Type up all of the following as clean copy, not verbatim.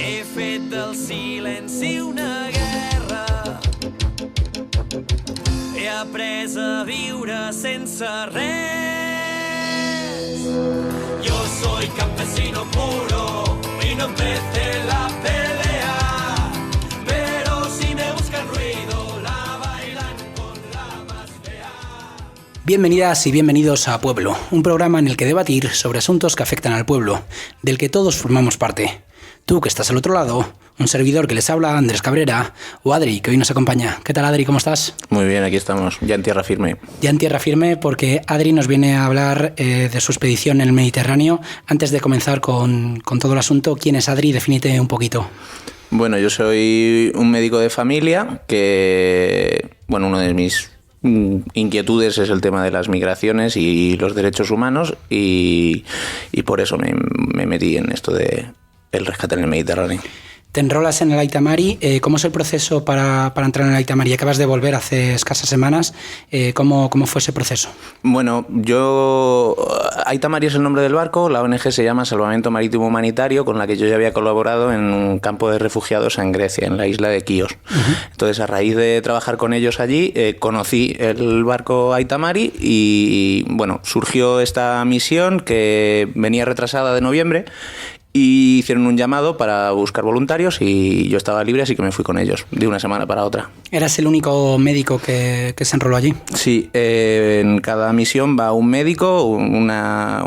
He fet del silenci una guerra. He après a viure sense res. Yo soy campesino puro y no empecé la pelea, pero si me buscan ruido la bailan con la más fea. Bienvenidas y bienvenidos a Pueblo, un programa en el que debatir sobre asuntos que afectan al pueblo, del que todos formamos parte. Tú que estás al otro lado, un servidor que les habla, Andrés Cabrera, o Adri, que hoy nos acompaña. ¿Qué tal, Adri? ¿Cómo estás? Muy bien, aquí estamos, ya en tierra firme. Ya en tierra firme, porque Adri nos viene a hablar de su expedición en el Mediterráneo. Antes de comenzar con todo el asunto, ¿quién es Adri? Defínete un poquito. Bueno, yo soy un médico de familia que, bueno, uno de mis inquietudes es el tema de las migraciones y los derechos humanos y por eso me metí en esto de el rescate en el Mediterráneo. Te enrolas en el Aita Mari. ¿Cómo es el proceso para entrar en el Aita Mari? Acabas de volver hace escasas semanas. ¿Cómo fue ese proceso? Bueno, Aita Mari es el nombre del barco. La ONG se llama Salvamento Marítimo Humanitario, con la que yo ya había colaborado en un campo de refugiados en Grecia, en la isla de Quíos. Uh-huh. Entonces, a raíz de trabajar con ellos allí, conocí el barco Aita Mari y, bueno, surgió esta misión que venía retrasada de noviembre. Y hicieron un llamado para buscar voluntarios y yo estaba libre, así que me fui con ellos de una semana para otra. ¿Eras el único médico que se enroló allí? Sí, en cada misión va un médico, una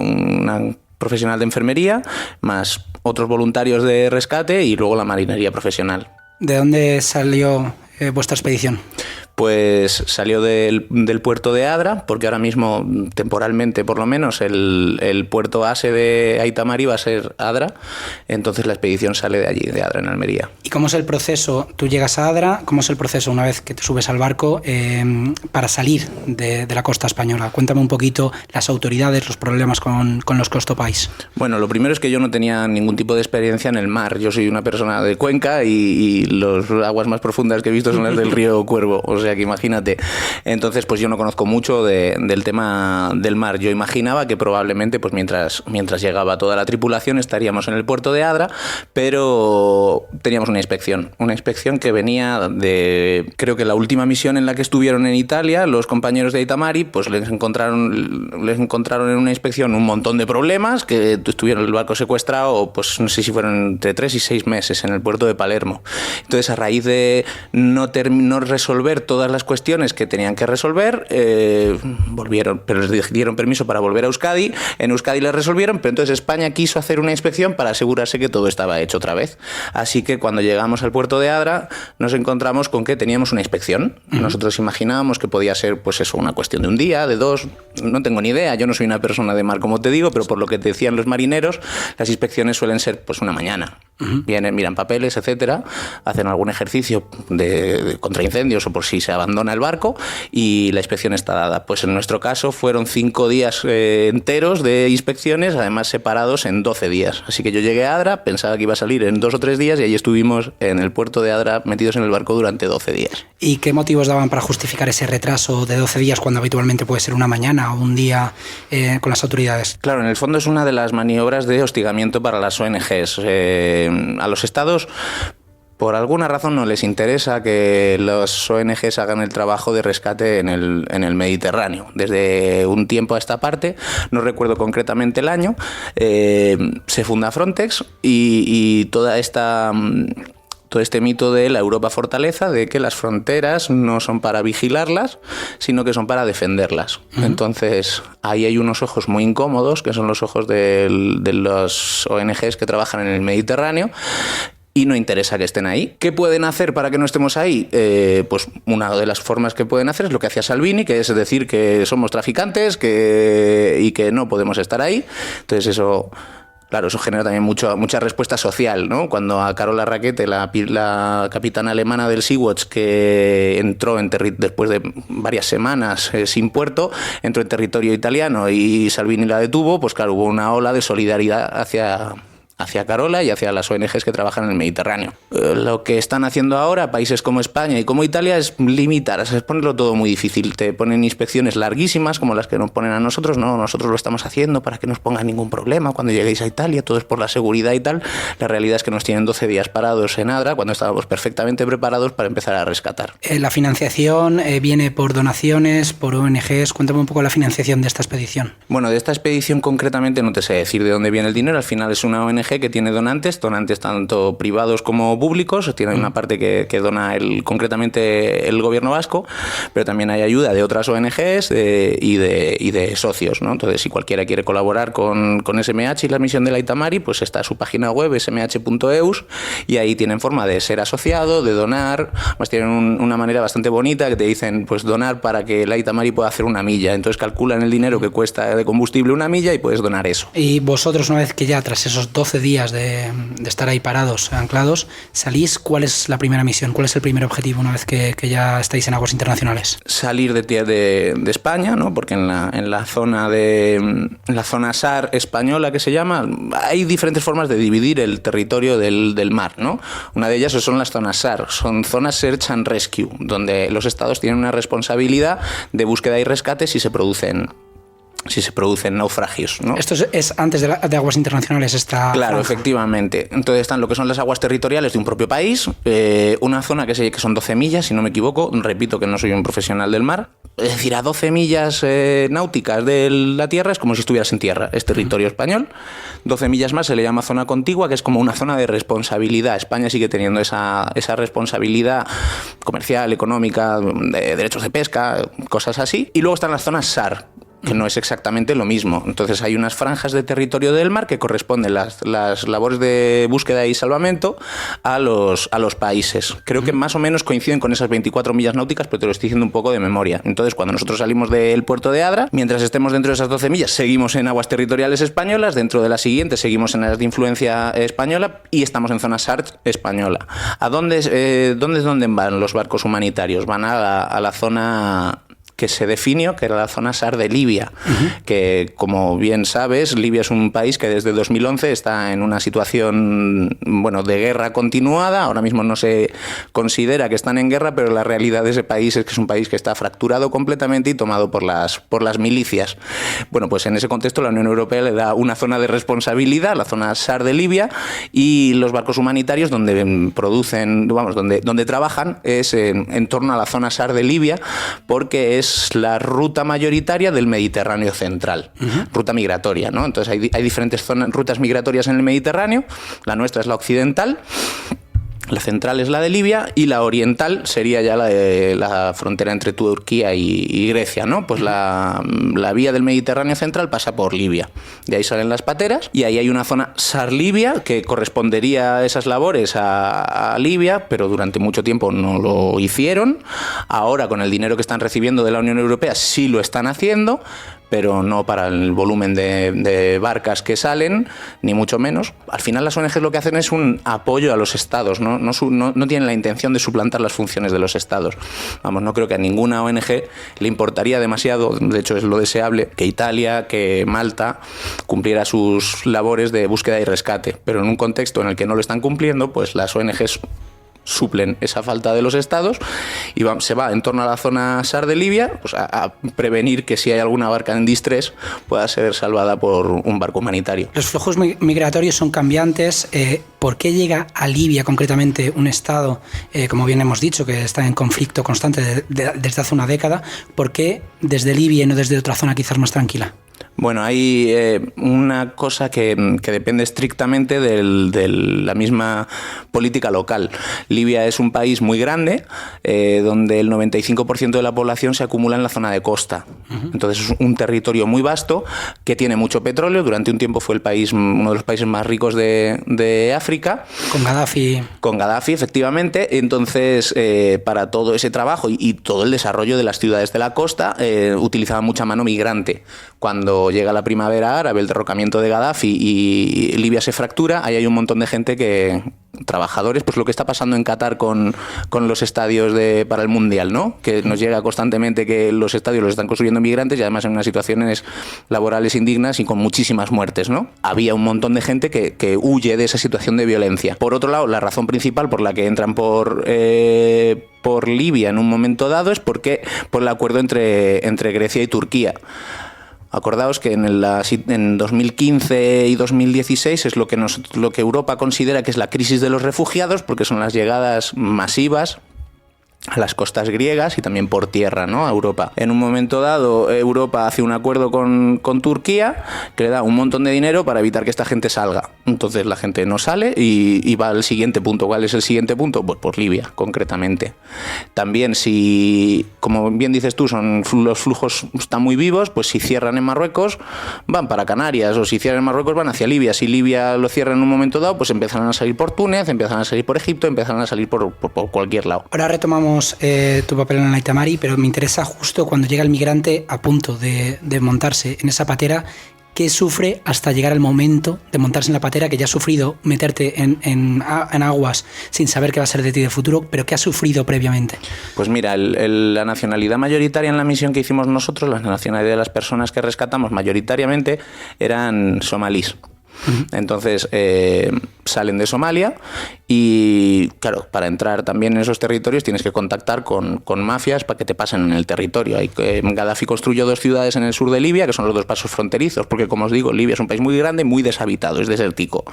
profesional de enfermería, más otros voluntarios de rescate y luego la marinería profesional. ¿De dónde salió vuestra expedición? Pues salió del puerto de Adra, porque ahora mismo, temporalmente por lo menos, el puerto base de Aita Mari va a ser Adra, entonces la expedición sale de allí, de Adra, en Almería. ¿Y cómo es el proceso? Tú llegas a Adra, ¿cómo es el proceso una vez que te subes al barco para salir de la costa española? Cuéntame un poquito las autoridades, los problemas con los que os topáis. Bueno, lo primero es que yo no tenía ningún tipo de experiencia en el mar. Yo soy una persona de Cuenca y las aguas más profundas que he visto son las del río Cuervo, o sea que imagínate. Entonces, pues yo no conozco mucho del tema del mar. Yo imaginaba que probablemente, pues mientras llegaba toda la tripulación, estaríamos en el puerto de Adra, pero teníamos una inspección que venía de, creo que la última misión en la que estuvieron en Italia, los compañeros de Aita Mari, pues les encontraron en una inspección un montón de problemas, que estuvieron el barco secuestrado, pues no sé si fueron entre 3 y 6 meses en el puerto de Palermo. Entonces, a raíz de no resolver todas las cuestiones que tenían que resolver, volvieron, pero les dieron permiso para volver a Euskadi. En Euskadi les resolvieron, pero entonces España quiso hacer una inspección para asegurarse que todo estaba hecho otra vez. Así que cuando llegamos al puerto de Adra nos encontramos con que teníamos una inspección. Uh-huh. Nosotros imaginábamos que podía ser, pues eso, una cuestión de un día, de 2, no tengo ni idea. Yo no soy una persona de mar, como te digo, pero por lo que te decían los marineros, las inspecciones suelen ser pues una mañana. Uh-huh. Vienen, miran papeles, etcétera, hacen algún ejercicio de contra incendios o por si se abandona el barco y la inspección está dada. Pues en nuestro caso fueron 5 días enteros de inspecciones, además separados en 12 días. Así que yo llegué a Adra, pensaba que iba a salir en 2 o 3 días y ahí estuvimos en el puerto de Adra metidos en el barco durante 12 días. ¿Y qué motivos daban para justificar ese retraso de 12 días cuando habitualmente puede ser una mañana o un día con las autoridades? Claro, en el fondo es una de las maniobras de hostigamiento para las ONGs. A los estados, por alguna razón, no les interesa que los ONGs hagan el trabajo de rescate en el Mediterráneo. Desde un tiempo a esta parte, no recuerdo concretamente el año, se funda Frontex y todo este mito de la Europa fortaleza, de que las fronteras no son para vigilarlas, sino que son para defenderlas. Uh-huh. Entonces, ahí hay unos ojos muy incómodos, que son los ojos de los ONGs que trabajan en el Mediterráneo, y no interesa que estén ahí. ¿Qué pueden hacer para que no estemos ahí? Pues una de las formas que pueden hacer es lo que hacía Salvini, que es decir que somos traficantes y que no podemos estar ahí. Entonces eso... Claro, eso genera también mucha respuesta social, ¿no? Cuando a Carola Rackete, la capitana alemana del Sea-Watch, que entró después de varias semanas sin puerto, entró en territorio italiano y Salvini la detuvo, pues claro, hubo una ola de solidaridad hacia hacia Carola y hacia las ONGs que trabajan en el Mediterráneo. Lo que están haciendo ahora países como España y como Italia es limitar, es ponerlo todo muy difícil. Te ponen inspecciones larguísimas como las que nos ponen a nosotros. No, nosotros lo estamos haciendo para que no os ponga ningún problema cuando lleguéis a Italia, todo es por la seguridad y tal. La realidad es que nos tienen 12 días parados en Adra cuando estábamos perfectamente preparados para empezar a rescatar. La financiación viene por donaciones, por ONGs. Cuéntame un poco la financiación de esta expedición. Bueno, de esta expedición concretamente no te sé decir de dónde viene el dinero. Al final es una ONG que tiene donantes tanto privados como públicos. Tiene una parte que dona concretamente el gobierno vasco, pero también hay ayuda de otras ONGs y de socios, ¿no? Entonces, si cualquiera quiere colaborar con SMH y la misión de la Itamari, pues está su página web, smh.eus, y ahí tienen forma de ser asociado, de donar. Pues tienen una manera bastante bonita que te dicen, pues donar para que la Itamari pueda hacer una milla. Entonces calculan el dinero que cuesta de combustible una milla y puedes donar eso. Y vosotros, una vez que ya tras esos 12 días de estar ahí parados, anclados, salís, ¿cuál es la primera misión? ¿Cuál es el primer objetivo una vez que ya estáis en aguas internacionales? Salir de España, ¿no? Porque en la zona SAR española, que se llama, hay diferentes formas de dividir el territorio del mar, ¿no? Una de ellas son las zonas SAR, son zonas Search and Rescue, donde los estados tienen una responsabilidad de búsqueda y rescate si se producen naufragios, ¿no? Esto es antes de aguas internacionales esta Claro, franja. Efectivamente. Entonces están lo que son las aguas territoriales de un propio país, una zona que son 12 millas, si no me equivoco, repito que no soy un profesional del mar, es decir, a 12 millas náuticas de la tierra es como si estuvieras en tierra, es territorio español. 12 millas más se le llama zona contigua, que es como una zona de responsabilidad. España sigue teniendo esa responsabilidad comercial, económica, de derechos de pesca, cosas así. Y luego están las zonas SAR, que no es exactamente lo mismo. Entonces hay unas franjas de territorio del mar que corresponden las labores de búsqueda y salvamento a los países. Creo que más o menos coinciden con esas 24 millas náuticas, pero te lo estoy diciendo un poco de memoria. Entonces, cuando nosotros salimos del puerto de Adra, mientras estemos dentro de esas 12 millas, seguimos en aguas territoriales españolas, dentro de las siguientes seguimos en áreas de influencia española y estamos en zona SAR española. ¿A dónde van los barcos humanitarios? Van a la zona que se definió, que era la zona SAR de Libia, que, como bien sabes, Libia es un país que desde 2011 está en una situación, de guerra continuada. Ahora mismo no se considera que están en guerra, pero la realidad de ese país es que es un país que está fracturado completamente y tomado por las milicias. Bueno, pues en ese contexto la Unión Europea le da una zona de responsabilidad, la zona SAR de Libia, y los barcos humanitarios donde producen, donde trabajan es en torno a la zona SAR de Libia, porque es la ruta mayoritaria del Mediterráneo central, ruta migratoria, ¿no? Entonces hay diferentes rutas migratorias en el Mediterráneo. La nuestra es la occidental, la central es la de Libia y la oriental sería ya la de la frontera entre Turquía y Grecia, ¿no? Pues la vía del Mediterráneo central pasa por Libia. De ahí salen las pateras y ahí hay una zona SAR-Libia que correspondería a esas labores a Libia, pero durante mucho tiempo no lo hicieron. Ahora, con el dinero que están recibiendo de la Unión Europea, sí lo están haciendo, pero no para el volumen de barcas que salen, ni mucho menos. Al final las ONGs lo que hacen es un apoyo a los estados, no tienen la intención de suplantar las funciones de los estados. No creo que a ninguna ONG le importaría demasiado, de hecho es lo deseable, que Italia, que Malta cumpliera sus labores de búsqueda y rescate, pero en un contexto en el que no lo están cumpliendo, pues las ONGs suplen esa falta de los estados y se va en torno a la zona SAR de Libia, pues a prevenir que si hay alguna barca en distrés pueda ser salvada por un barco humanitario. Los flujos migratorios son cambiantes. ¿Por qué llega a Libia concretamente un estado, como bien hemos dicho, que está en conflicto constante desde hace una década? ¿Por qué desde Libia y no desde otra zona quizás más tranquila? Bueno, hay una cosa que depende estrictamente de la misma política local. Libia es un país muy grande, donde el 95% de la población se acumula en la zona de costa. Entonces es un territorio muy vasto que tiene mucho petróleo. Durante un tiempo fue uno de los países más ricos de África. Con Gaddafi. Con Gaddafi, efectivamente. Entonces, para todo ese trabajo y todo el desarrollo de las ciudades de la costa, utilizaban mucha mano migrante. Cuando llega la primavera árabe, el derrocamiento de Gaddafi y Libia se fractura, ahí hay un montón de gente que trabajadores, pues lo que está pasando en Qatar con los estadios para el Mundial, ¿no? Que nos llega constantemente que los estadios los están construyendo migrantes y además en unas situaciones laborales indignas y con muchísimas muertes, ¿no? Había un montón de gente que huye de esa situación de violencia. Por otro lado, la razón principal por la que entran por Libia en un momento dado es por el acuerdo entre Grecia y Turquía. Acordaos que en 2015 y 2016 es lo que Europa considera que es la crisis de los refugiados, porque son las llegadas masivas a las costas griegas y también por tierra, ¿no?, a Europa. En un momento dado, Europa hace un acuerdo con Turquía que le da un montón de dinero para evitar que esta gente salga. Entonces la gente no sale y va al siguiente punto. ¿Cuál es el siguiente punto? Pues por Libia, concretamente. También si, como bien dices tú, los flujos están muy vivos, pues si cierran en Marruecos, van para Canarias, o si cierran en Marruecos, van hacia Libia. Si Libia lo cierra en un momento dado, pues empiezan a salir por Túnez, empiezan a salir por Egipto, empiezan a salir por cualquier lado. Ahora retomamos tu papel en Aita Mari, pero me interesa justo cuando llega el migrante a punto de montarse en esa patera, ¿qué sufre hasta llegar al momento de montarse en la patera, que ya has sufrido meterte en aguas sin saber qué va a ser de ti de futuro, pero qué has sufrido previamente? Pues mira, la nacionalidad mayoritaria en la misión que hicimos nosotros, la nacionalidad de las personas que rescatamos mayoritariamente eran somalíes. Entonces salen de Somalia y claro, para entrar también en esos territorios tienes que contactar con mafias para que te pasen en el territorio. Gaddafi construyó 2 ciudades en el sur de Libia, que son los 2 pasos fronterizos, porque como os digo, Libia es un país muy grande, muy deshabitado, es desértico.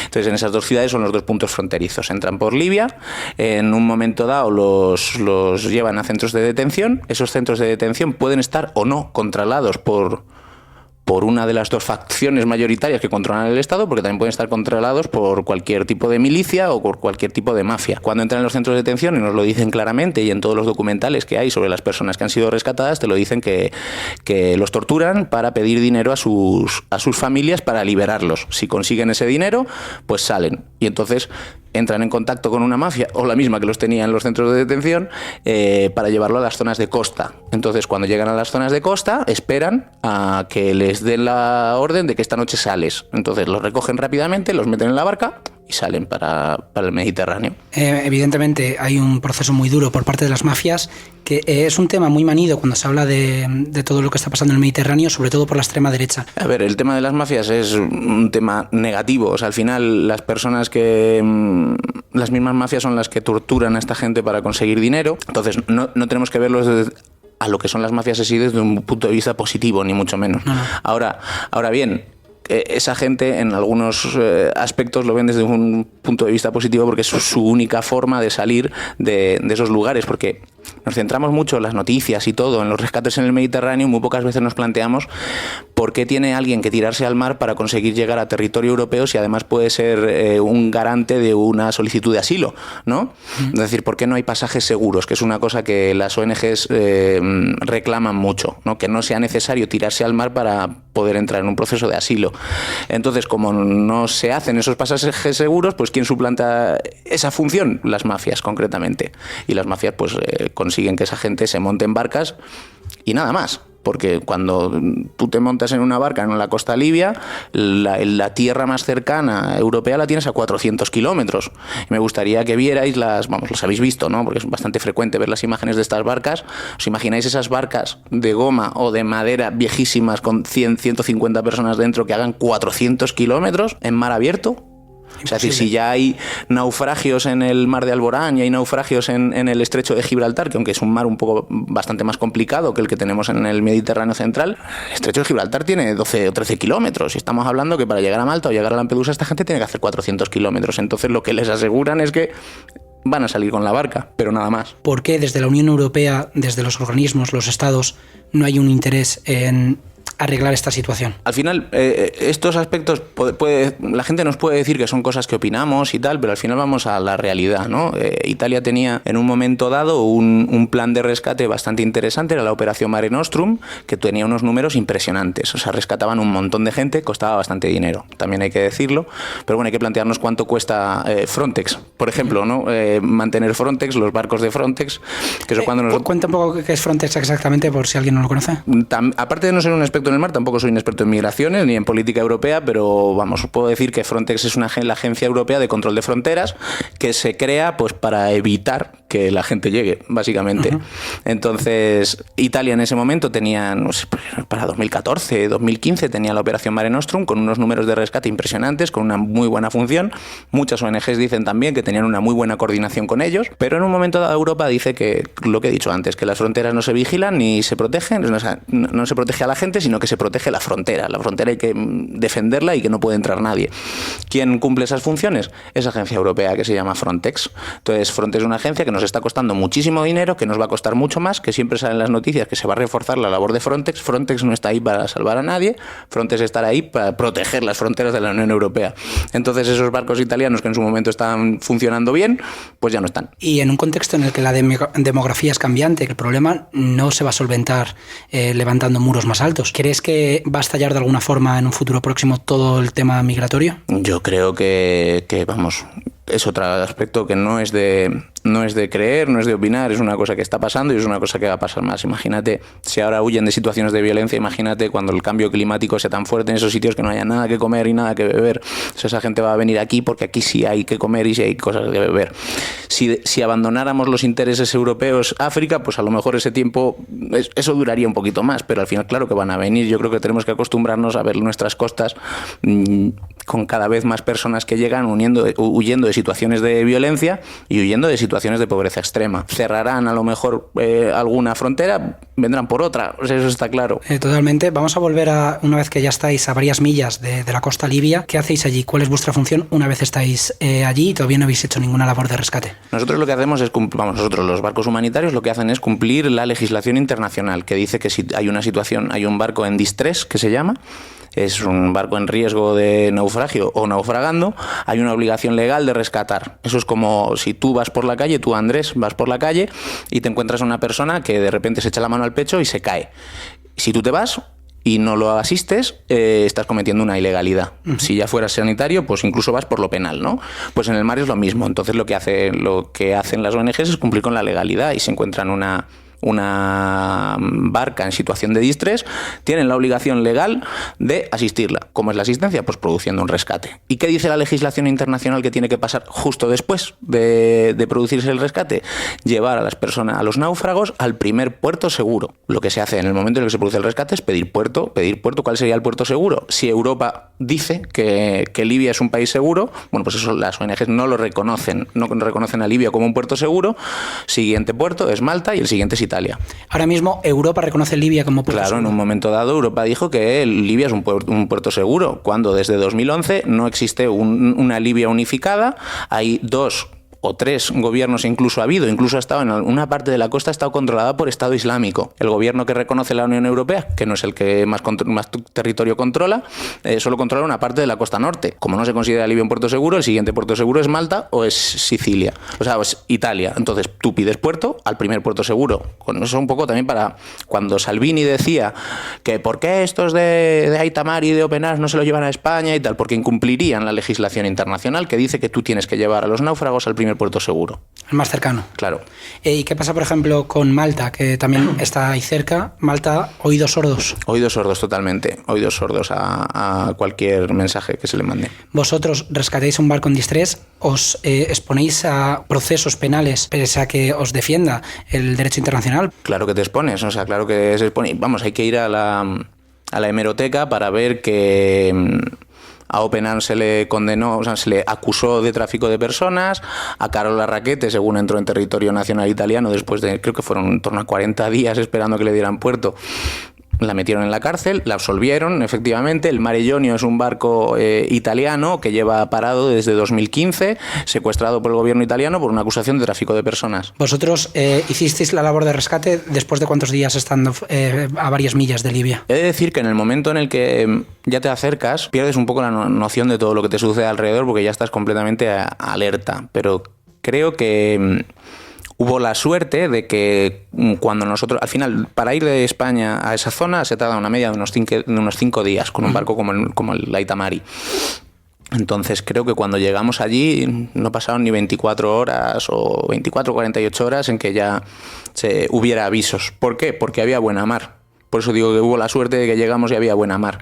Entonces en esas 2 ciudades son los 2 puntos fronterizos. Entran por Libia, en un momento dado los llevan a centros de detención. Esos centros de detención pueden estar o no controlados por una de las 2 facciones mayoritarias que controlan el Estado, porque también pueden estar controlados por cualquier tipo de milicia o por cualquier tipo de mafia. Cuando entran en los centros de detención, y nos lo dicen claramente, y en todos los documentales que hay sobre las personas que han sido rescatadas, te lo dicen que los torturan para pedir dinero a sus familias para liberarlos. Si consiguen ese dinero, pues salen. Y entonces entran en contacto con una mafia, o la misma que los tenía en los centros de detención, para llevarlo a las zonas de costa. Entonces, cuando llegan a las zonas de costa, esperan a que les den la orden de que esta noche sales. Entonces los recogen rápidamente, los meten en la barca y salen para el Mediterráneo. Evidentemente hay un proceso muy duro por parte de las mafias, que es un tema muy manido cuando se habla de todo lo que está pasando en el Mediterráneo, sobre todo por la extrema derecha. A ver, el tema de las mafias es un tema negativo. O sea, al final las personas las mismas mafias son las que torturan a esta gente para conseguir dinero. Entonces no tenemos que verlos a lo que son las mafias así desde un punto de vista positivo, ni mucho menos. No. Ahora bien, esa gente en algunos aspectos lo ven desde un punto de vista positivo, porque es su única forma de salir de esos lugares, porque nos centramos mucho en las noticias y todo, en los rescates en el Mediterráneo, muy pocas veces nos planteamos por qué tiene alguien que tirarse al mar para conseguir llegar a territorio europeo si además puede ser un garante de una solicitud de asilo, ¿no? Es decir, ¿por qué no hay pasajes seguros? Que es una cosa que las ONGs reclaman mucho, ¿no? Que no sea necesario tirarse al mar para poder entrar en un proceso de asilo. Entonces, como no se hacen esos pasajes seguros, pues ¿quién suplanta esa función? Las mafias, concretamente. Y las mafias pues consiguen que esa gente se monte en barcas y nada más. Porque cuando tú te montas en una barca en la costa libia, la tierra más cercana europea la tienes a 400 kilómetros. Me gustaría que vierais las habéis visto, ¿no? Porque es bastante frecuente ver las imágenes de estas barcas. ¿Os imagináis esas barcas de goma o de madera viejísimas con 100, 150 personas dentro que hagan 400 kilómetros en mar abierto? O sea, si ya hay naufragios en el mar de Alborán y hay naufragios en el estrecho de Gibraltar, que aunque es un mar bastante más complicado que el que tenemos en el Mediterráneo central, el estrecho de Gibraltar tiene 12 o 13 kilómetros y estamos hablando que para llegar a Malta o llegar a Lampedusa esta gente tiene que hacer 400 kilómetros. Entonces lo que les aseguran es que van a salir con la barca, pero nada más. ¿Por qué desde la Unión Europea, desde los organismos, los estados, no hay un interés en arreglar esta situación? Al final, estos aspectos, la gente nos puede decir que son cosas que opinamos y tal, pero al final vamos a la realidad, ¿no? Italia tenía en un momento dado un plan de rescate bastante interesante, era la Operación Mare Nostrum, que tenía unos números impresionantes. O sea, rescataban un montón de gente, costaba bastante dinero, también hay que decirlo, pero bueno, hay que plantearnos cuánto cuesta Frontex, por ejemplo, ¿no? Mantener Frontex, los barcos de Frontex, que eso cuando Cuenta un poco qué es Frontex exactamente, por si alguien no lo conoce. Aparte de no ser un experto en el mar, tampoco soy un experto en migraciones ni en política europea, pero vamos, puedo decir que Frontex es la agencia europea de control de fronteras que se crea pues para evitar que la gente llegue, básicamente. Uh-huh. Entonces, Italia en ese momento tenía, no sé, para 2014, 2015, tenía la operación Mare Nostrum con unos números de rescate impresionantes, con una muy buena función. Muchas ONGs dicen también que tenían una muy buena coordinación con ellos, pero en un momento dado Europa dice que, lo que he dicho antes, que las fronteras no se vigilan ni se protegen, no se protege a la gente, sino que se protege la frontera. La frontera hay que defenderla y que no puede entrar nadie. ¿Quién cumple esas funciones? Esa agencia europea que se llama Frontex. Entonces, Frontex es una agencia que nos está costando muchísimo dinero, que nos va a costar mucho más, que siempre salen las noticias que se va a reforzar la labor de Frontex. Frontex no está ahí para salvar a nadie, Frontex estará ahí para proteger las fronteras de la Unión Europea. Entonces, esos barcos italianos que en su momento estaban funcionando bien, pues ya no están. Y en un contexto en el que la demografía es cambiante, que el problema no se va a solventar levantando muros más altos, ¿crees que va a estallar de alguna forma en un futuro próximo todo el tema migratorio? Yo creo que vamos, es otro aspecto que no es de creer, no es de opinar, es una cosa que está pasando y es una cosa que va a pasar más. Imagínate, si ahora huyen de situaciones de violencia, imagínate cuando el cambio climático sea tan fuerte en esos sitios que no haya nada que comer y nada que beber. Entonces esa gente va a venir aquí porque aquí sí hay que comer y sí hay cosas que beber. Si abandonáramos los intereses europeos África, pues a lo mejor ese tiempo, eso duraría un poquito más, pero al final claro que van a venir. Yo creo que tenemos que acostumbrarnos a ver nuestras costas con cada vez más personas que llegan huyendo de situaciones de violencia y huyendo de situaciones de pobreza extrema. Cerrarán a lo mejor alguna frontera, vendrán por otra, o sea, eso está claro. Totalmente. Vamos a volver una vez que ya estáis a varias millas de la costa libia. ¿Qué hacéis allí? ¿Cuál es vuestra función una vez estáis allí y todavía no habéis hecho ninguna labor de rescate? Nosotros lo que hacemos es nosotros los barcos humanitarios lo que hacen es cumplir la legislación internacional que dice que si hay una situación, hay un barco en distress que se llama, es un barco en riesgo de naufragio o naufragando, hay una obligación legal de rescatar. Eso es como si tú vas por la calle, tú Andrés, vas por la calle y te encuentras a una persona que de repente se echa la mano al pecho y se cae. Si tú te vas y no lo asistes, estás cometiendo una ilegalidad. Uh-huh. Si ya fueras sanitario, pues incluso vas por lo penal, ¿no? Pues en el mar es lo mismo. Entonces lo que hacen las ONGs es cumplir con la legalidad y se encuentran una barca en situación de distrés, tienen la obligación legal de asistirla. ¿Cómo es la asistencia? Pues produciendo un rescate. ¿Y qué dice la legislación internacional que tiene que pasar justo después de producirse el rescate? Llevar a las personas, a los náufragos, al primer puerto seguro. Lo que se hace en el momento en el que se produce el rescate es pedir puerto. ¿Cuál sería el puerto seguro? Si Europa dice que Libia es un país seguro, bueno, pues eso las ONGs no lo reconocen, no reconocen a Libia como un puerto seguro. Siguiente puerto es Malta y el siguiente es Italia. Ahora mismo Europa reconoce Libia como puerto seguro. Claro, en un momento dado Europa dijo que Libia es un puerto seguro, cuando desde 2011 no existe una Libia unificada, hay dos o tres gobiernos incluso ha estado en una parte de la costa, ha estado controlada por Estado Islámico. El gobierno que reconoce la Unión Europea, que no es el que más territorio controla, solo controla una parte de la costa norte. Como no se considera Libia un puerto seguro, el siguiente puerto seguro es Malta o es Sicilia, o sea, es Italia. Entonces tú pides puerto al primer puerto seguro. Con eso un poco también para cuando Salvini decía que por qué estos de Aita Mari y de Open Arms no se lo llevan a España y tal, porque incumplirían la legislación internacional que dice que tú tienes que llevar a los náufragos al primer puerto seguro. El más cercano. Claro. ¿Y qué pasa, por ejemplo, con Malta, que también está ahí cerca? Malta, oídos sordos. Oídos sordos totalmente. Oídos sordos a cualquier mensaje que se le mande. Vosotros rescatáis un barco en distrés, os exponéis a procesos penales pese a que os defienda el derecho internacional. Claro que te expones, o sea, claro que se expone. Vamos, hay que ir a la hemeroteca para ver que a Open Arms se le condenó, o sea, se le acusó de tráfico de personas, a Carola Rackete, según entró en territorio nacional italiano, después de, creo que fueron en torno a 40 días esperando que le dieran puerto, la metieron en la cárcel, la absolvieron, efectivamente. El Mare Jonio es un barco italiano que lleva parado desde 2015, secuestrado por el gobierno italiano por una acusación de tráfico de personas. ¿Vosotros hicisteis la labor de rescate después de cuántos días estando a varias millas de Libia? He de decir que en el momento en el que ya te acercas, pierdes un poco la noción de todo lo que te sucede alrededor porque ya estás completamente alerta, pero creo que hubo la suerte de que cuando nosotros, al final, para ir de España a esa zona se tarda una media de unos 5 días con un barco como el Aita Mari. Entonces creo que cuando llegamos allí no pasaron ni 24 horas o 24 o 48 horas en que ya hubiera avisos. ¿Por qué? Porque había buena mar. Por eso digo que hubo la suerte de que llegamos y había buena mar.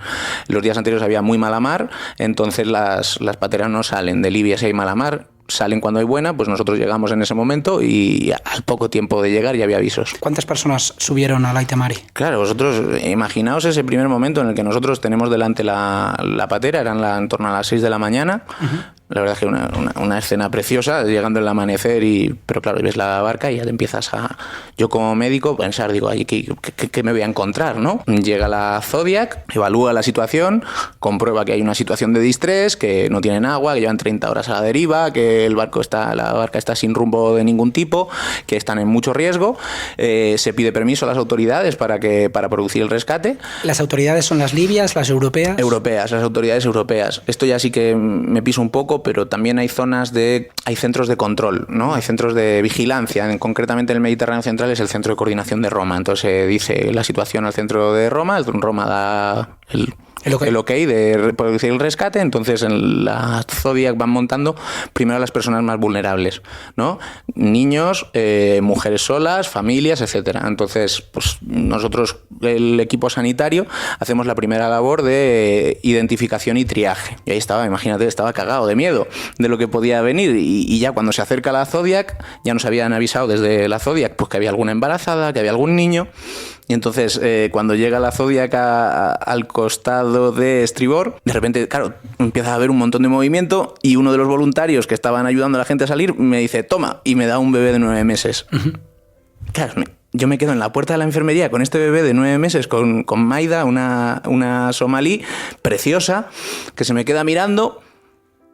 Los días anteriores había muy mala mar, entonces las pateras no salen de Libia si hay mala mar. Salen cuando hay buena, pues nosotros llegamos en ese momento y al poco tiempo de llegar ya había avisos. ¿Cuántas personas subieron al Aita Mari? Claro, vosotros imaginaos ese primer momento en el que nosotros tenemos delante la patera, eran en torno a las 6 de la mañana. La verdad es que una escena preciosa, llegando el amanecer, pero claro, ves la barca y ya te empiezas yo como médico, pensar, digo, ay, ¿qué me voy a encontrar, no? Llega la Zodiac, evalúa la situación, comprueba que hay una situación de distrés, que no tienen agua, que llevan 30 horas a la deriva, que la barca está sin rumbo de ningún tipo, que están en mucho riesgo. Se pide permiso a las autoridades para producir el rescate. ¿Las autoridades son las libias, las europeas? Europeas, las autoridades europeas. Esto ya sí que me piso un poco, pero también hay hay centros de control, ¿no? Hay centros de vigilancia. Concretamente en el Mediterráneo Central es el centro de coordinación de Roma. Entonces se dice la situación al centro de Roma, Roma da el ok de producir el rescate, entonces en la Zodiac van montando primero a las personas más vulnerables, ¿no? Niños, mujeres solas, familias, etcétera. Entonces, pues nosotros, el equipo sanitario, hacemos la primera labor de identificación y triaje. Y ahí estaba, imagínate, estaba cagado de miedo de lo que podía venir. Y ya cuando se acerca la Zodiac, ya nos habían avisado desde la Zodiac pues que había alguna embarazada, que había algún niño. Y entonces, cuando llega la Zodiac al costado de estribor, de repente, claro, empieza a haber un montón de movimiento y uno de los voluntarios que estaban ayudando a la gente a salir me dice, toma, y me da un bebé de 9 meses. Uh-huh. Claro, yo me quedo en la puerta de la enfermería con este bebé de 9 meses, con Maida, una somalí preciosa, que se me queda mirando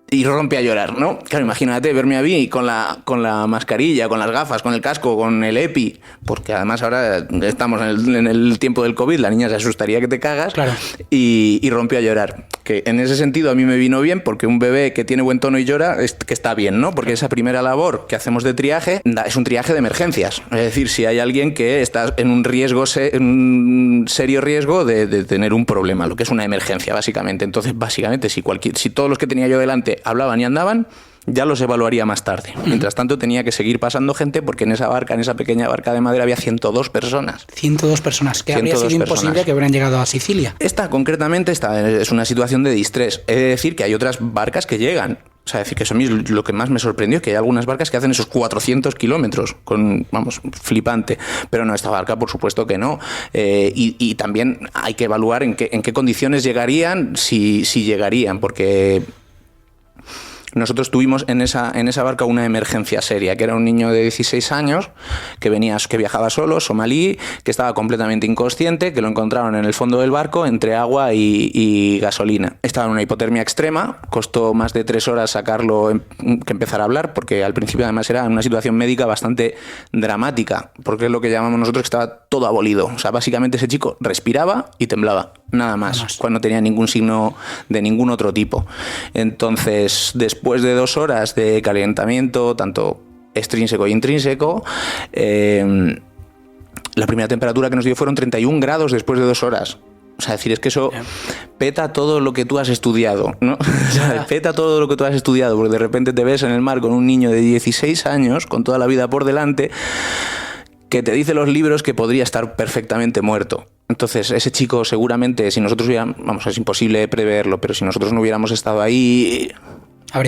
y rompe a llorar, ¿no? Claro, imagínate verme a mí con la mascarilla, con las gafas, con el casco, con el EPI, porque además ahora estamos en el tiempo del COVID, la niña se asustaría que te cagas, claro. y rompió a llorar. Que en ese sentido a mí me vino bien, porque un bebé que tiene buen tono y llora, que está bien, ¿no? Porque esa primera labor que hacemos de triaje es un triaje de emergencias. Es decir, si hay alguien que está en un serio riesgo de tener un problema, lo que es una emergencia, básicamente. Entonces, básicamente, si todos los que tenía yo delante hablaban y andaban, ya los evaluaría más tarde. Mientras tanto, tenía que seguir pasando gente porque en esa pequeña barca de madera había 102 personas. 102 personas, que habría sido imposible que hubieran llegado a Sicilia. Concretamente, es una situación de distrés. He de decir que hay otras barcas que llegan. O sea, decir que eso a mí lo que más me sorprendió, que hay algunas barcas que hacen esos 400 kilómetros, flipante. Pero no, esta barca, por supuesto que no. Y también hay que evaluar en qué condiciones llegarían, si llegarían, porque nosotros tuvimos en esa barca una emergencia seria, que era un niño de 16 años que viajaba solo, somalí, que estaba completamente inconsciente, que lo encontraron en el fondo del barco entre agua y gasolina. Estaba en una hipotermia extrema, costó más de 3 horas sacarlo, que empezar a hablar, porque al principio además era una situación médica bastante dramática, porque es lo que llamamos nosotros que estaba todo abolido. O sea, básicamente ese chico respiraba y temblaba, nada más, cuando no tenía ningún signo de ningún otro tipo. Entonces, después de 2 horas de calentamiento, tanto extrínseco y intrínseco, la primera temperatura que nos dio fueron 31 grados después de 2 horas. O sea, decir, es que eso peta todo lo que tú has estudiado, ¿no? O sea, peta todo lo que tú has estudiado, porque de repente te ves en el mar con un niño de 16 años, con toda la vida por delante, que te dice los libros que podría estar perfectamente muerto. Entonces, ese chico seguramente, si nosotros es imposible preverlo, pero si nosotros no hubiéramos estado ahí,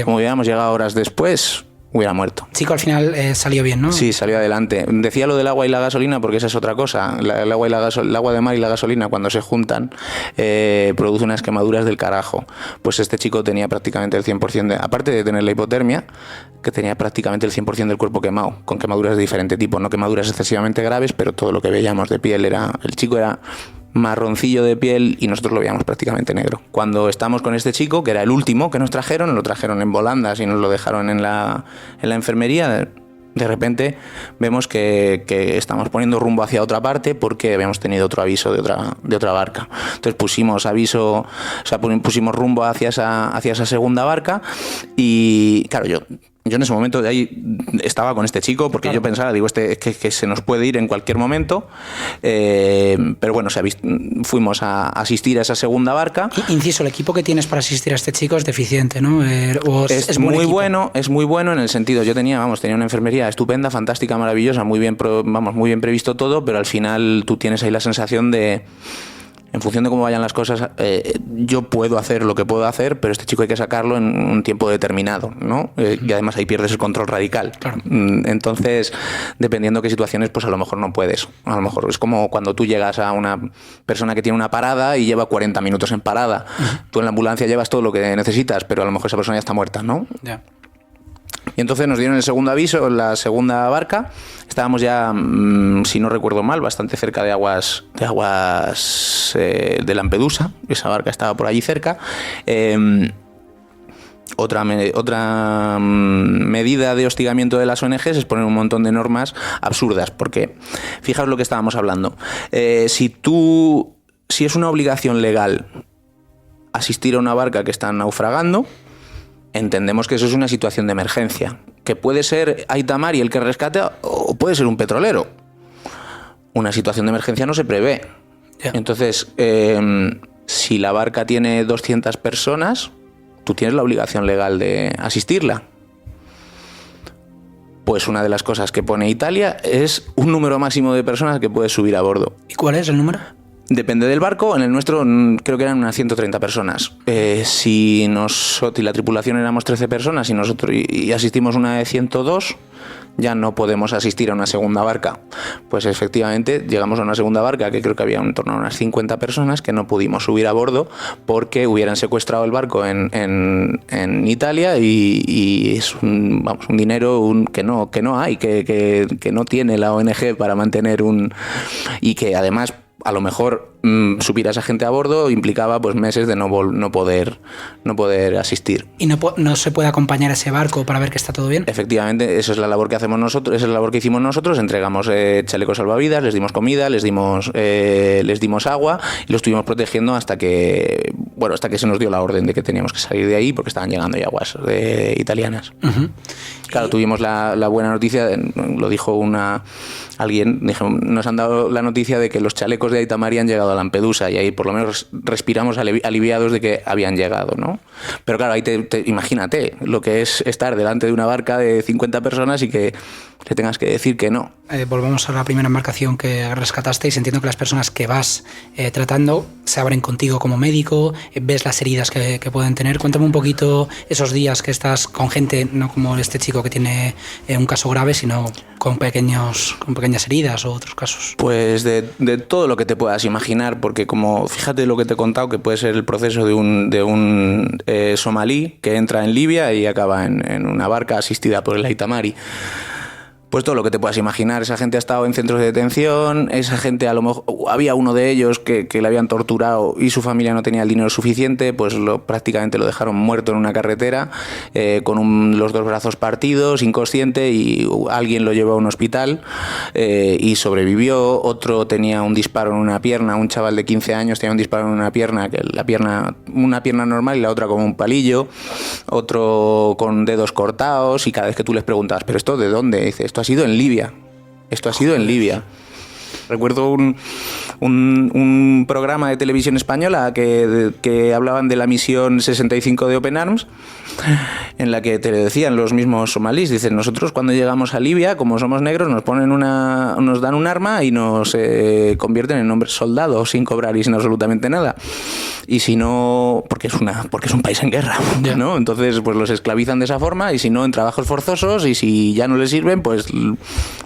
como hubiéramos llegado horas después, hubiera muerto. Chico, al final salió bien, ¿no? Sí, salió adelante. Decía lo del agua y la gasolina porque esa es otra cosa. El agua de mar y la gasolina, cuando se juntan, produce unas quemaduras del carajo. Pues este chico tenía prácticamente el 100%, aparte de tener la hipotermia, que tenía prácticamente el 100% del cuerpo quemado, con quemaduras de diferente tipo. No quemaduras excesivamente graves, pero todo lo que veíamos de piel el chico era marroncillo de piel y nosotros lo veíamos prácticamente negro. Cuando estamos con este chico, que era el último que nos trajeron, lo trajeron en volandas y nos lo dejaron en la enfermería, de repente vemos que estamos poniendo rumbo hacia otra parte porque habíamos tenido otro aviso de otra barca. Entonces pusimos pusimos rumbo hacia esa segunda barca y claro, yo Yo en ese momento de ahí estaba con este chico porque yo pensaba, digo, que se nos puede ir en cualquier momento, pero bueno, fuimos a asistir a esa segunda barca. Inciso, el equipo que tienes para asistir a este chico es deficiente, ¿no? Es muy bueno en el sentido, yo tenía una enfermería estupenda, fantástica, maravillosa, muy bien previsto todo, pero al final tú tienes ahí la sensación de, en función de cómo vayan las cosas, yo puedo hacer lo que puedo hacer, pero este chico hay que sacarlo en un tiempo determinado, ¿no? Y además ahí pierdes el control radical. Claro. Entonces, dependiendo de qué situaciones, pues a lo mejor no puedes. A lo mejor es como cuando tú llegas a una persona que tiene una parada y lleva 40 minutos en parada. Tú en la ambulancia llevas todo lo que necesitas, pero a lo mejor esa persona ya está muerta, ¿no? Ya. Y entonces nos dieron el segundo aviso, la segunda barca. Estábamos ya, si no recuerdo mal, bastante cerca de aguas de Lampedusa. Esa barca estaba por allí cerca. Otra medida de hostigamiento de las ONGs es poner un montón de normas absurdas, porque fijaos lo que estábamos hablando. Si es una obligación legal asistir a una barca que está naufragando, entendemos que eso es una situación de emergencia, que puede ser Aita Mari el que rescate o puede ser un petrolero. Una situación de emergencia no se prevé. Yeah. Entonces, si la barca tiene 200 personas, tú tienes la obligación legal de asistirla. Pues una de las cosas que pone Italia es un número máximo de personas que puedes subir a bordo. ¿Y cuál es el número? Depende del barco, en el nuestro creo que eran unas 130 personas. Si la tripulación éramos 13 personas y asistimos una de 102, ya no podemos asistir a una segunda barca. Pues efectivamente llegamos a una segunda barca que creo que había en torno a unas 50 personas que no pudimos subir a bordo porque hubieran secuestrado el barco en Italia y es un dinero que no hay, que no tiene la ONG para mantener y que además a lo mejor subir a esa gente a bordo implicaba pues meses de no poder asistir. ¿Y no se puede acompañar a ese barco para ver que está todo bien? Efectivamente, esa es la labor que hacemos nosotros, esa es la labor que hicimos nosotros. Entregamos chalecos salvavidas, les dimos comida, les dimos agua y los estuvimos protegiendo hasta que se nos dio la orden de que teníamos que salir de ahí porque estaban llegando ya aguas italianas. Uh-huh. Claro, tuvimos la buena noticia, lo dijo alguien, nos han dado la noticia de que los chalecos de Aita Mari han llegado a Lampedusa y ahí por lo menos respiramos aliviados de que habían llegado, ¿no? Pero claro, ahí imagínate lo que es estar delante de una barca de 50 personas y que le tengas que decir que no. Volvemos a la primera embarcación que rescatasteis. Entiendo que las personas que vas tratando se abren contigo como médico, ves las heridas que pueden tener. Cuéntame un poquito esos días que estás con gente, no como este chico que tiene un caso grave, sino con pequeñas heridas o otros casos. Pues de todo lo que te puedas imaginar, porque como fíjate lo que te he contado, que puede ser el proceso de un somalí que entra en Libia y acaba en una barca asistida por el Aita Mari. Pues todo lo que te puedas imaginar. Esa gente ha estado en centros de detención, esa gente a lo mejor había uno de ellos que le habían torturado y su familia no tenía el dinero suficiente, pues prácticamente lo dejaron muerto en una carretera con los dos brazos partidos, inconsciente, y alguien lo llevó a un hospital y sobrevivió. Otro tenía un disparo en una pierna, un chaval de 15 años tenía un disparo en una pierna, una pierna normal y la otra como un palillo. Otro con dedos cortados, y cada vez que tú les preguntas, ¿pero esto de dónde? Dice, esto ha sido en Libia. Recuerdo un programa de televisión española que hablaban de la misión 65 de Open Arms, en la que te decían los mismos somalíes, dicen, nosotros cuando llegamos a Libia, como somos negros, nos dan un arma y nos convierten en hombres soldados sin cobrar y sin absolutamente nada. Y si no, porque es un país en guerra, ¿no? Entonces, pues los esclavizan de esa forma, y si no, en trabajos forzosos, y si ya no les sirven, pues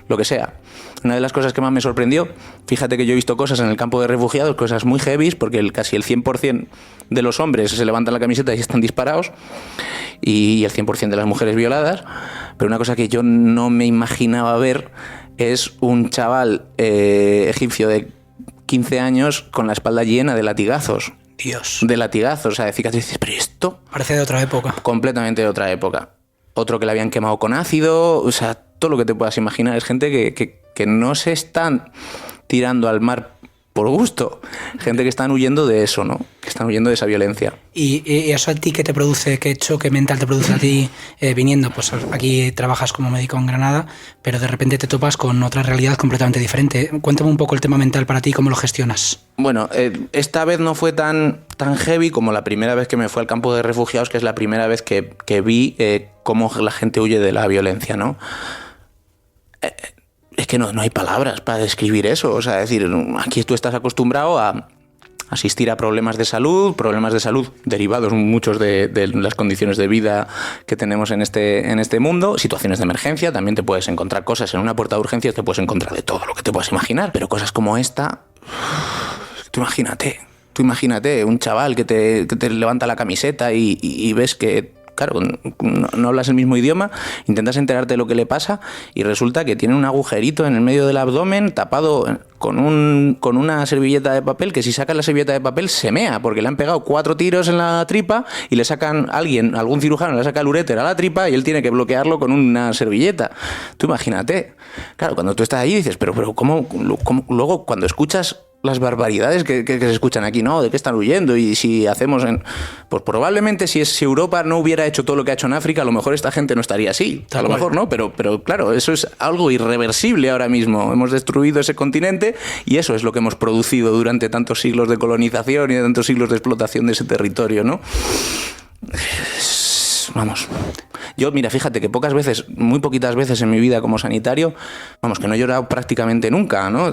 lo que sea. Una de las cosas que más me sorprendió, fíjate que yo he visto cosas en el campo de refugiados, cosas muy heavy, porque casi el 100% de los hombres se levantan la camiseta y están disparados, y el 100% de las mujeres violadas. Pero una cosa que yo no me imaginaba ver es un chaval egipcio de 15 años con la espalda llena de latigazos. Dios. De latigazos, o sea, de cicatrices. Pero esto... parece de otra época. Completamente de otra época. Otro que le habían quemado con ácido, o sea, todo lo que te puedas imaginar. Es gente que no se están tirando al mar por gusto. Gente que están huyendo de eso, ¿no? Que están huyendo de esa violencia. ¿Y eso a ti qué te produce? ¿Qué choque mental te produce a ti viniendo? Pues aquí trabajas como médico en Granada, pero de repente te topas con otra realidad completamente diferente. Cuéntame un poco el tema mental para ti, ¿cómo lo gestionas? Bueno, esta vez no fue tan heavy como la primera vez que me fui al campo de refugiados, que es la primera vez que vi cómo la gente huye de la violencia, ¿no? Es que no hay palabras para describir eso. O sea, es decir, aquí tú estás acostumbrado a asistir a problemas de salud derivados muchos de las condiciones de vida que tenemos en este mundo, situaciones de emergencia, también te puedes encontrar cosas en una puerta de urgencias, te puedes encontrar de todo lo que te puedas imaginar, pero cosas como esta, tú imagínate un chaval que te levanta la camiseta y ves que, claro, no hablas el mismo idioma, intentas enterarte de lo que le pasa y resulta que tiene un agujerito en el medio del abdomen tapado con una servilleta de papel, que si sacas la servilleta de papel se mea, porque le han pegado 4 tiros en la tripa y le sacan algún cirujano le saca el uréter a la tripa y él tiene que bloquearlo con una servilleta. Tú imagínate. Claro, cuando tú estás ahí dices, pero ¿cómo? Luego cuando escuchas las barbaridades que se escuchan aquí, ¿no? ¿De qué están huyendo? Y si hacemos... Pues probablemente si Europa no hubiera hecho todo lo que ha hecho en África, a lo mejor esta gente no estaría así. A lo mejor no, pero claro, eso es algo irreversible ahora mismo. Hemos destruido ese continente y eso es lo que hemos producido durante tantos siglos de colonización y de tantos siglos de explotación de ese territorio, ¿no? Vamos... Yo, mira, fíjate que muy poquitas veces en mi vida como sanitario, que no he llorado prácticamente nunca, ¿no?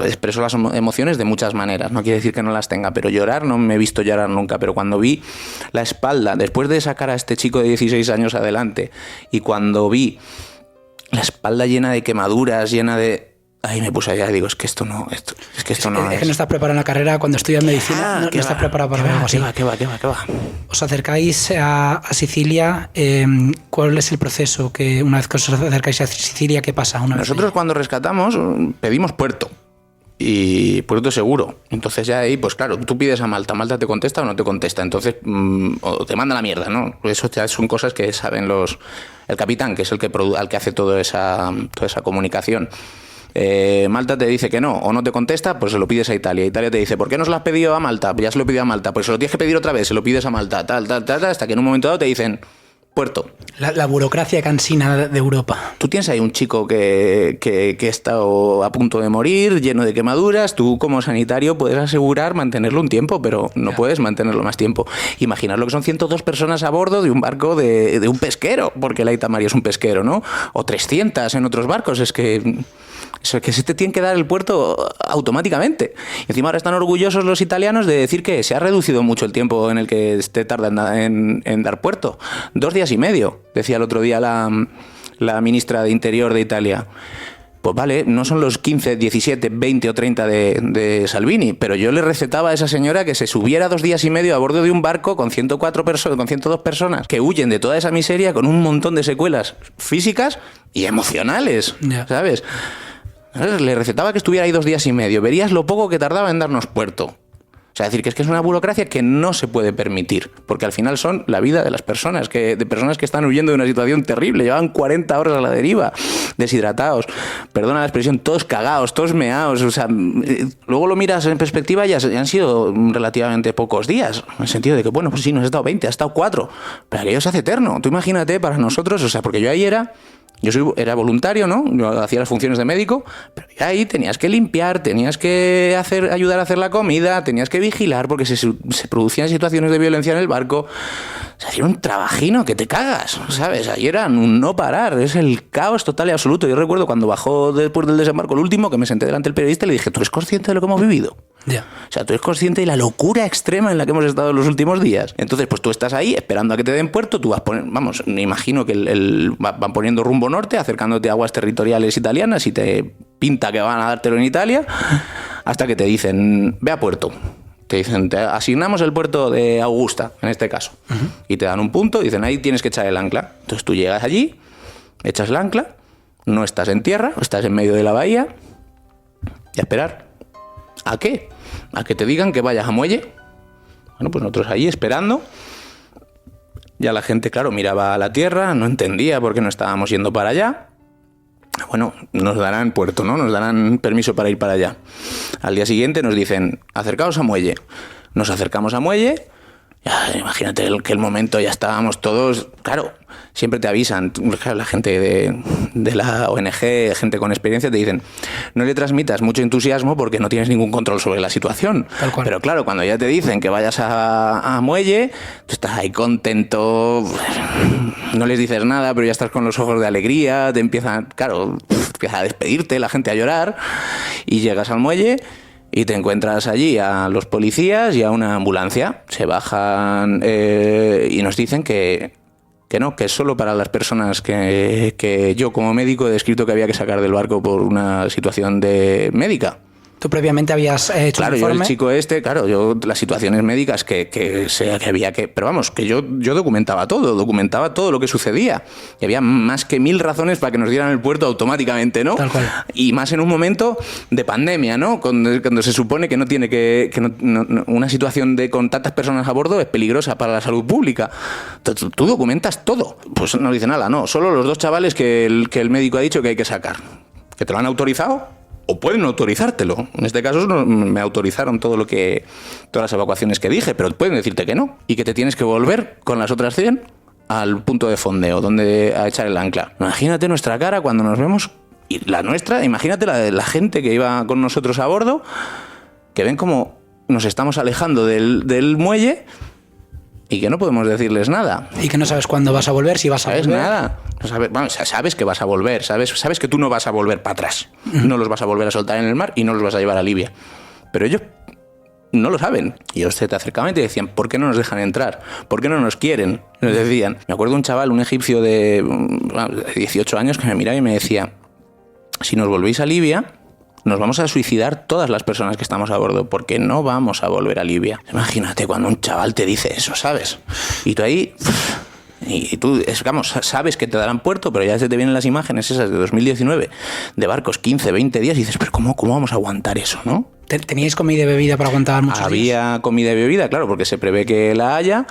Expreso las emociones de muchas maneras, no quiere decir que no las tenga, pero llorar no me he visto llorar nunca. Pero cuando vi la espalda, después de sacar a este chico de 16 años adelante, y cuando vi la espalda llena de quemaduras, llena de... Ahí me puse allá y digo, es que esto no es. Es que no estás preparado en la carrera cuando estudias medicina, no estás preparado para algo así. ¿Qué va? Os acercáis a Sicilia, ¿cuál es el proceso? Que una vez que os acercáis a Sicilia, ¿qué pasa? Nosotros cuando rescatamos pedimos puerto. Y puerto seguro. Entonces ya ahí, pues claro, tú pides a Malta te contesta o no te contesta. Entonces, o te manda la mierda, ¿no? Eso ya son cosas que saben el capitán, que es el que hace toda esa comunicación. Malta te dice que no o no te contesta, pues se lo pides a Italia. Italia te dice, ¿por qué no se lo has pedido a Malta? Pues ya se lo he pedido a Malta, pues se lo tienes que pedir otra vez, se lo pides a Malta, tal, hasta que en un momento dado te dicen puerto. La burocracia cansina de Europa. Tú tienes ahí un chico que ha estado a punto de morir, lleno de quemaduras. Tú como sanitario puedes asegurar mantenerlo un tiempo, pero no puedes mantenerlo más tiempo. Imaginar lo que son 102 personas a bordo de un barco de un pesquero, porque la Ita Maria es un pesquero, ¿no? O 300 en otros barcos. Es que se te tiene que dar el puerto automáticamente. Y encima ahora están orgullosos los italianos de decir que se ha reducido mucho el tiempo en el que te tarda en dar puerto. 2 días y medio, decía el otro día la ministra de Interior de Italia. Pues vale, no son los 15, 17, 20 o 30 de Salvini, pero yo le recetaba a esa señora que se subiera 2 días y medio a bordo de un barco con 102 personas que huyen de toda esa miseria con un montón de secuelas físicas y emocionales, ¿sabes? Le recetaba que estuviera ahí 2 días y medio. Verías lo poco que tardaba en darnos puerto. O sea, decir que es una burocracia que no se puede permitir, porque al final son la vida de las personas, de personas que están huyendo de una situación terrible. Llevan 40 horas a la deriva, deshidratados, perdona la expresión, todos cagados, todos meados. O sea, luego lo miras en perspectiva y ya han sido relativamente pocos días, en el sentido de que, bueno, pues sí, no has estado 20, has estado 4, pero aquello se hace eterno. Tú imagínate para nosotros, o sea, porque yo ahí era voluntario, ¿no? Yo hacía las funciones de médico, pero ahí tenías que limpiar, tenías que ayudar a hacer la comida, tenías que vigilar porque se producían situaciones de violencia en el barco. O sea, era un trabajino que te cagas, ¿sabes? Ahí era un no parar, es el caos total y absoluto. Yo recuerdo cuando bajó después del desembarco el último, que me senté delante del periodista y le dije, ¿tú eres consciente de lo que hemos vivido? Yeah. O sea, tú eres consciente de la locura extrema en la que hemos estado en los últimos días. Entonces, pues tú estás ahí esperando a que te den puerto, tú me imagino que van poniendo rumbo norte, acercándote a aguas territoriales italianas y te pinta que van a dártelo en Italia, hasta que te dicen, ve a puerto. Te dicen, te asignamos el puerto de Augusta, en este caso. Uh-huh. Y te dan un punto, dicen, ahí tienes que echar el ancla. Entonces tú llegas allí, echas el ancla, no estás en tierra, estás en medio de la bahía, y a esperar. ¿A qué? ¿A que te digan que vayas a muelle? Bueno, pues nosotros ahí esperando. Ya la gente, claro, miraba a la tierra, no entendía por qué no estábamos yendo para allá. Bueno, nos darán puerto, ¿no? Nos darán permiso para ir para allá. Al día siguiente nos dicen, acercaos a muelle. Nos acercamos a muelle. Ya, imagínate que el momento ya estábamos todos, claro, siempre te avisan, claro, la gente de la ONG, gente con experiencia, te dicen, no le transmitas mucho entusiasmo porque no tienes ningún control sobre la situación. Pero claro, cuando ya te dicen que vayas a muelle, tú estás ahí contento, no les dices nada, pero ya estás con los ojos de alegría, te empiezan, claro, empieza a despedirte, la gente a llorar, y llegas al muelle. Y te encuentras allí a los policías y a una ambulancia. Se bajan y nos dicen que no, que es solo para las personas que yo como médico he descrito que había que sacar del barco por una situación médica. Tú previamente habías hecho claro, un informe. Yo el chico yo las situaciones médicas que había que... Pero vamos, que yo documentaba todo lo que sucedía. Y había más que 1000 razones para que nos dieran el puerto automáticamente, ¿no? Tal cual. Y más en un momento de pandemia, ¿no? Cuando se supone que no tiene una situación con tantas personas a bordo es peligrosa para la salud pública. Tú documentas todo. Pues no dice nada, no. Solo los 2 chavales que el médico ha dicho que hay que sacar. ¿Que te lo han autorizado? O pueden autorizártelo. En este caso me autorizaron todas las evacuaciones que dije, pero pueden decirte que no. Y que te tienes que volver con las otras 100 al punto de fondeo, a echar el ancla. Imagínate nuestra cara cuando nos vemos, y la nuestra, imagínate la de la gente que iba con nosotros a bordo, que ven como nos estamos alejando del muelle y que no podemos decirles nada. Y que no sabes cuándo vas a volver, si vas a volver. Nada. Sabes que vas a volver, sabes que tú no vas a volver para atrás. No los vas a volver a soltar en el mar y no los vas a llevar a Libia. Pero ellos no lo saben. Y ellos te acercaban y te decían, ¿por qué no nos dejan entrar? ¿Por qué no nos quieren? Nos decían. Me acuerdo de un chaval, un egipcio de 18 años, que me miraba y me decía, si nos volvéis a Libia, nos vamos a suicidar todas las personas que estamos a bordo, porque no vamos a volver a Libia. Imagínate cuando un chaval te dice eso, ¿sabes? Y tú ahí... Y tú, sabes que te darán puerto, pero ya se te vienen las imágenes esas de 2019, de barcos 15, 20 días, y dices, pero ¿cómo vamos a aguantar eso, no? ¿Teníais comida y bebida para aguantar muchos días? Había comida y bebida, claro, porque se prevé que la haya,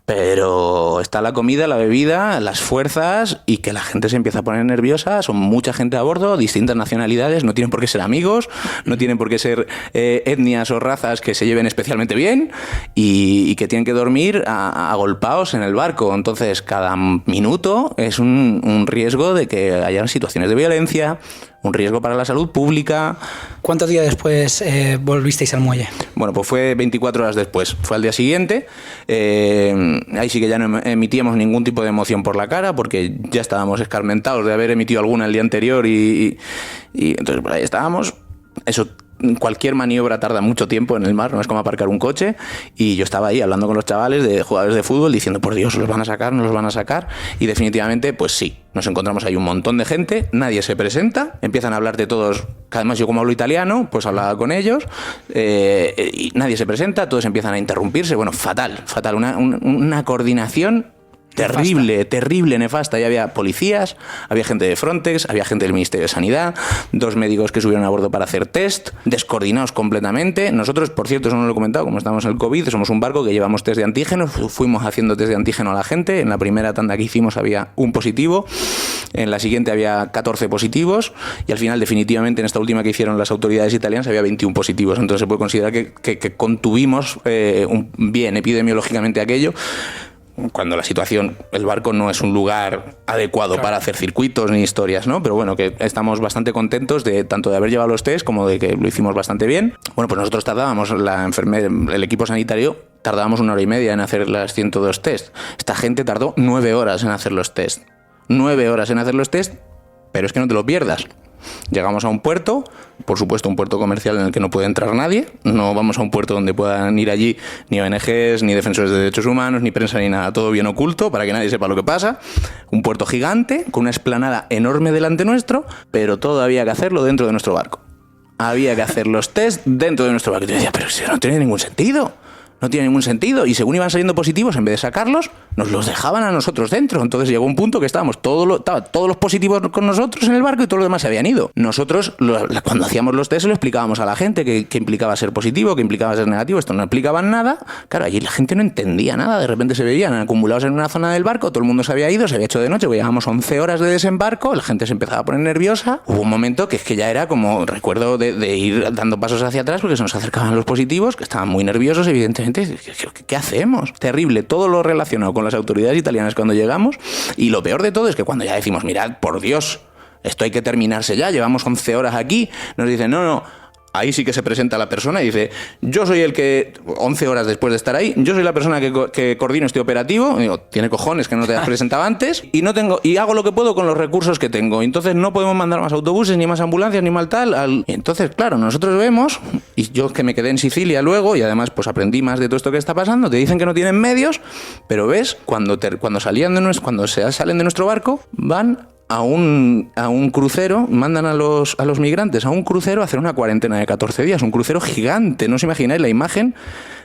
pero está la comida, la bebida, las fuerzas, y que la gente se empieza a poner nerviosa. Son mucha gente a bordo, distintas nacionalidades, no tienen por qué ser amigos, no tienen por qué ser etnias o razas que se lleven especialmente bien, y que tienen que dormir agolpados en el barco. Entonces cada minuto es un riesgo de que haya situaciones de violencia, un riesgo para la salud pública. ¿Cuántos días después volvisteis al muelle? Bueno, pues fue 24 horas después, fue al día siguiente. Ahí sí que ya no emitíamos ningún tipo de emoción por la cara, porque ya estábamos escarmentados de haber emitido alguna el día anterior y entonces por ahí estábamos. Eso, cualquier maniobra tarda mucho tiempo en el mar, no es como aparcar un coche, y yo estaba ahí hablando con los chavales de jugadores de fútbol diciendo, por Dios, ¿los van a sacar? ¿No los van a sacar? Y definitivamente, pues sí, nos encontramos ahí un montón de gente, nadie se presenta, empiezan a hablar de todos, además yo como hablo italiano, pues hablaba con ellos, y nadie se presenta, todos empiezan a interrumpirse, bueno, fatal, una coordinación terrible, nefasta. Y había policías, había gente de Frontex, había gente del Ministerio de Sanidad, 2 médicos que subieron a bordo para hacer test, descoordinados completamente. Nosotros, por cierto, eso no lo he comentado, como estamos en el COVID, somos un barco que llevamos test de antígenos, fuimos haciendo test de antígeno a la gente. En la primera tanda que hicimos había un positivo, en la siguiente había 14 positivos, y al final, definitivamente, en esta última que hicieron las autoridades italianas, había 21 positivos. Entonces se puede considerar que contuvimos bien epidemiológicamente aquello, cuando la situación, el barco no es un lugar adecuado para hacer circuitos ni historias, ¿no? Pero bueno, que estamos bastante contentos tanto de haber llevado los test como de que lo hicimos bastante bien. Bueno, pues nosotros tardábamos, el equipo sanitario, tardábamos 1 hora y media en hacer las 102 test. Esta gente tardó 9 horas en hacer los test. 9 horas en hacer los test, pero es que no te lo pierdas. Llegamos a un puerto, por supuesto un puerto comercial en el que no puede entrar nadie. No vamos a un puerto donde puedan ir allí ni ONGs, ni defensores de derechos humanos, ni prensa, ni nada. Todo bien oculto para que nadie sepa lo que pasa. Un puerto gigante, con una explanada enorme delante nuestro, pero todo había que hacerlo dentro de nuestro barco. Había que hacer los test dentro de nuestro barco. Y yo decía, pero si no tiene ningún sentido. No tiene ningún sentido. Y según iban saliendo positivos, en vez de sacarlos, nos los dejaban a nosotros dentro. Entonces llegó un punto que estaban todos los positivos con nosotros en el barco y todos los demás se habían ido. Nosotros, cuando hacíamos los test, lo explicábamos a la gente que implicaba ser positivo, que implicaba ser negativo. Esto no explicaban nada. Claro, allí la gente no entendía nada. De repente se veían acumulados en una zona del barco, todo el mundo se había ido, se había hecho de noche, llevábamos 11 horas de desembarco, la gente se empezaba a poner nerviosa. Hubo un momento que es que ya era como, recuerdo de ir dando pasos hacia atrás porque se nos acercaban los positivos, que estaban muy nerviosos, evidentemente. ¿Qué hacemos? Terrible, todo lo relacionado con las autoridades italianas cuando llegamos, y lo peor de todo es que cuando ya decimos, mirad, por Dios, esto hay que terminarse ya, llevamos 11 horas aquí, nos dicen, no, ahí sí que se presenta la persona y dice, yo soy el que, 11 horas después de estar ahí, yo soy la persona que coordino este operativo. Digo, tiene cojones que no te has presentado antes, y hago lo que puedo con los recursos que tengo. Entonces no podemos mandar más autobuses, ni más ambulancias, ni mal tal. Entonces, claro, nosotros vemos, y yo que me quedé en Sicilia luego, y además pues aprendí más de todo esto que está pasando, te dicen que no tienen medios, pero ves, cuando se salen de nuestro barco, van a un crucero, mandan a los migrantes a un crucero a hacer una cuarentena de 14 días, un crucero gigante. No os imagináis la imagen,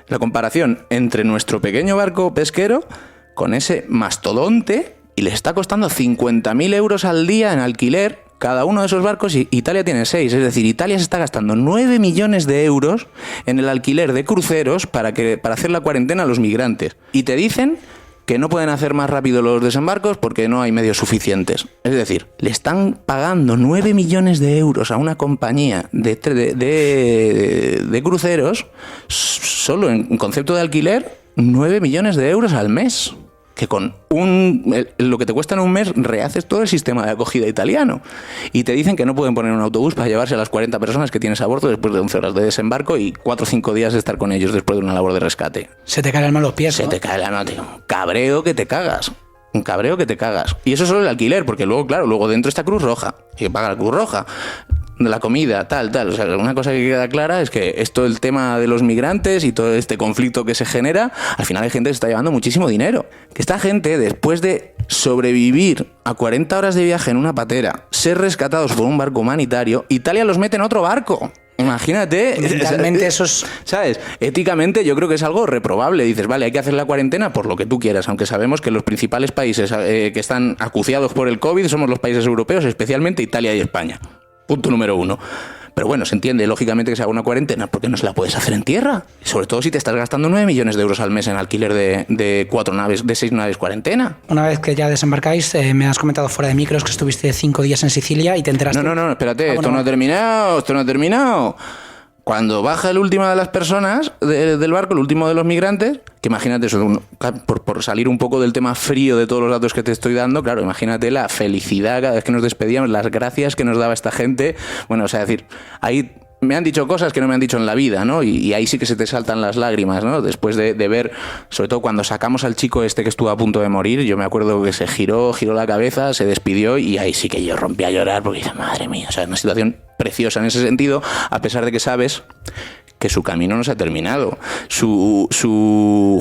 la comparación entre nuestro pequeño barco pesquero con ese mastodonte, y le está costando 50.000 euros al día en alquiler cada uno de esos barcos, y Italia tiene 6. Es decir, Italia se está gastando 9 millones de euros en el alquiler de cruceros para hacer la cuarentena a los migrantes. Y te dicen que no pueden hacer más rápido los desembarcos porque no hay medios suficientes. Es decir, le están pagando 9 millones de euros a una compañía de cruceros, solo en concepto de alquiler, 9 millones de euros al mes. Que con lo que te cuesta en un mes rehaces todo el sistema de acogida italiano. Y te dicen que no pueden poner un autobús para llevarse a las 40 personas que tienes a bordo después de 11 horas de desembarco y 4 o 5 días de estar con ellos después de una labor de rescate. Se te caen el los pies, Se ¿no? te cae la nota. Un cabreo que te cagas. Un cabreo que te cagas. Y eso solo el alquiler, porque luego, claro, dentro está Cruz Roja. Y que paga la Cruz Roja. De la comida, tal. O sea, una cosa que queda clara es que esto, el tema de los migrantes y todo este conflicto que se genera, al final hay gente que se está llevando muchísimo dinero. Que esta gente, después de sobrevivir a 40 horas de viaje en una patera, ser rescatados por un barco humanitario, Italia los mete en otro barco. Imagínate. Realmente eso es... ¿Sabes? Éticamente yo creo que es algo reprobable. Dices, vale, hay que hacer la cuarentena por lo que tú quieras, aunque sabemos que los principales países que están acuciados por el COVID somos los países europeos, especialmente Italia y España. Punto número 1. Pero bueno, se entiende lógicamente que se haga una cuarentena porque no se la puedes hacer en tierra. Sobre todo si te estás gastando 9 millones de euros al mes en alquiler de 4 naves, de 6 naves cuarentena. Una vez que ya desembarcáis, me has comentado fuera de micros que estuviste 5 días en Sicilia y te enteraste... No, espérate, esto no ha terminado. Cuando baja el último de las personas del barco, el último de los migrantes, que imagínate eso, por salir un poco del tema frío de todos los datos que te estoy dando, claro, imagínate la felicidad cada vez que nos despedíamos, las gracias que nos daba esta gente. Bueno, o sea, decir, ahí me han dicho cosas que no me han dicho en la vida, ¿no? Y ahí sí que se te saltan las lágrimas, ¿no? Después de ver, sobre todo cuando sacamos al chico este que estuvo a punto de morir, yo me acuerdo que se giró la cabeza, se despidió, y ahí sí que yo rompí a llorar porque dije, madre mía, o sea, una situación preciosa en ese sentido, a pesar de que sabes que su camino no se ha terminado. Su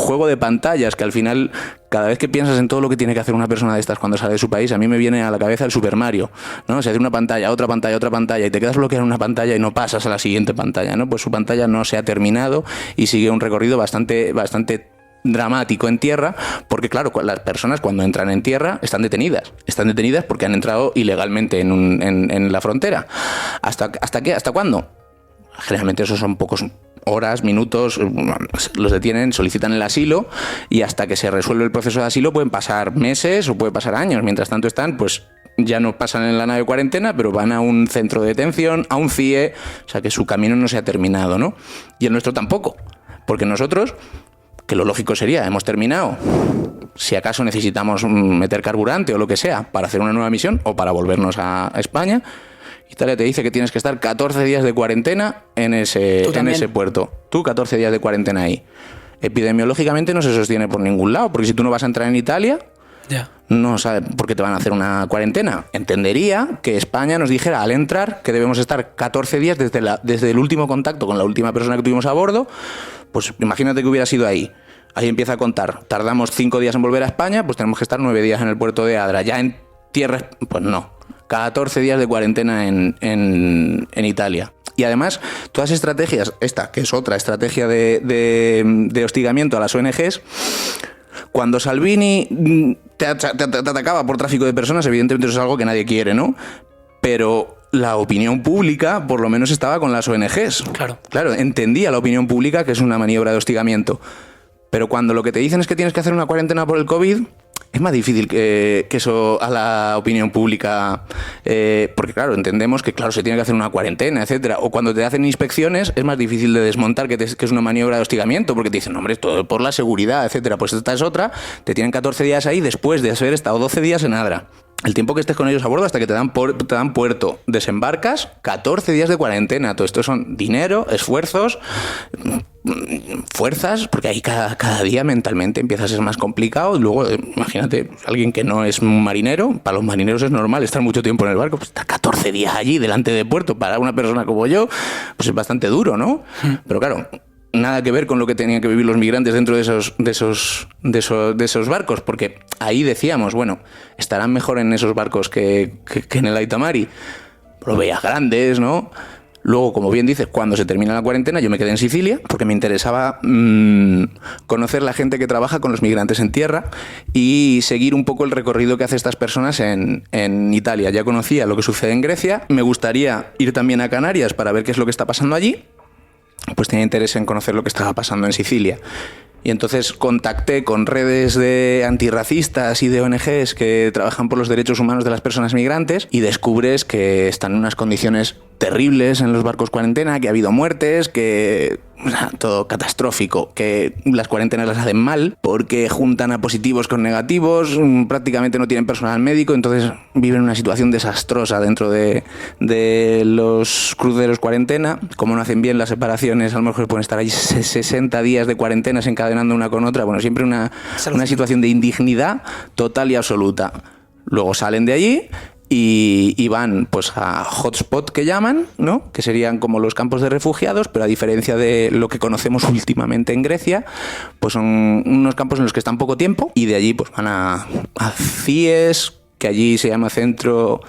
juego de pantallas, que al final, cada vez que piensas en todo lo que tiene que hacer una persona de estas cuando sale de su país, a mí me viene a la cabeza el Super Mario, ¿no? Se hace una pantalla, otra pantalla, y te quedas bloqueado en una pantalla y no pasas a la siguiente pantalla, ¿no? Pues su pantalla no se ha terminado y sigue un recorrido bastante dramático en tierra, porque claro, las personas cuando entran en tierra están detenidas porque han entrado ilegalmente en la frontera. ¿Hasta qué? ¿Hasta cuándo? Generalmente esos son pocos horas, minutos, los detienen, solicitan el asilo, y hasta que se resuelve el proceso de asilo pueden pasar meses o puede pasar años. Mientras tanto están, pues ya no pasan en la nave de cuarentena, pero van a un centro de detención, a un CIE, o sea que su camino no se ha terminado, ¿no? Y el nuestro tampoco, porque nosotros, que lo lógico sería, hemos terminado, si acaso necesitamos meter carburante o lo que sea para hacer una nueva misión o para volvernos a España, Italia te dice que tienes que estar 14 días de cuarentena en ese puerto. Tú 14 días de cuarentena ahí. Epidemiológicamente no se sostiene por ningún lado, porque si tú no vas a entrar en Italia, no sabes por qué te van a hacer una cuarentena. Entendería que España nos dijera al entrar que debemos estar 14 días desde el último contacto con la última persona que tuvimos a bordo. Pues imagínate que hubiera sido ahí. Ahí empieza a contar. Tardamos 5 días en volver a España, pues tenemos que estar 9 días en el puerto de Adra. Ya en tierra, pues no. 14 días de cuarentena en Italia. Y además, todas las estrategias, esta que es otra estrategia de hostigamiento a las ONGs, Cuando Salvini te atacaba por tráfico de personas, evidentemente eso es algo que nadie quiere, ¿no? Pero la opinión pública por lo menos estaba con las ONGs. Claro, entendía la opinión pública que es una maniobra de hostigamiento. Pero cuando lo que te dicen es que tienes que hacer una cuarentena por el COVID, es más difícil que eso a la opinión pública, porque claro, entendemos que claro se tiene que hacer una cuarentena, etcétera. O cuando te hacen inspecciones es más difícil de desmontar que es una maniobra de hostigamiento, porque te dicen, no, hombre, todo por la seguridad, etcétera. Pues esta es otra, te tienen 14 días ahí después de haber estado 12 días en Adra. El tiempo que estés con ellos a bordo hasta que te dan puerto, desembarcas, 14 días de cuarentena. Todo esto son dinero, esfuerzos, fuerzas, porque ahí cada día mentalmente empieza a ser más complicado. Y luego, imagínate, alguien que no es un marinero, para los marineros es normal estar mucho tiempo en el barco, pues estar 14 días allí delante de puerto para una persona como yo, pues es bastante duro, ¿no? Pero claro, nada que ver con lo que tenían que vivir los migrantes dentro de esos barcos, porque ahí decíamos, bueno, estarán mejor en esos barcos que en el Aita Mari. Lo veías grandes, ¿no? Luego, como bien dices, cuando se termina la cuarentena, yo me quedé en Sicilia porque me interesaba conocer la gente que trabaja con los migrantes en tierra y seguir un poco el recorrido que hacen estas personas en Italia. Ya conocía lo que sucede en Grecia, me gustaría ir también a Canarias para ver qué es lo que está pasando allí. Pues tenía interés en conocer lo que estaba pasando en Sicilia. Y entonces contacté con redes de antirracistas y de ONGs que trabajan por los derechos humanos de las personas migrantes y descubres que están en unas condiciones terribles en los barcos cuarentena, que ha habido muertes, que todo catastrófico, que las cuarentenas las hacen mal porque juntan a positivos con negativos, prácticamente no tienen personal médico, entonces viven una situación desastrosa dentro de los cruceros cuarentena. Como no hacen bien las separaciones, a lo mejor pueden estar ahí 60 días de cuarentenas encadenando una con otra. Bueno, siempre una situación de indignidad total y absoluta. Luego salen de allí y van pues a hotspot que llaman, ¿no? Que serían como los campos de refugiados, pero a diferencia de lo que conocemos últimamente en Grecia, pues son unos campos en los que están poco tiempo y de allí pues van a CIES, que allí se llama Centro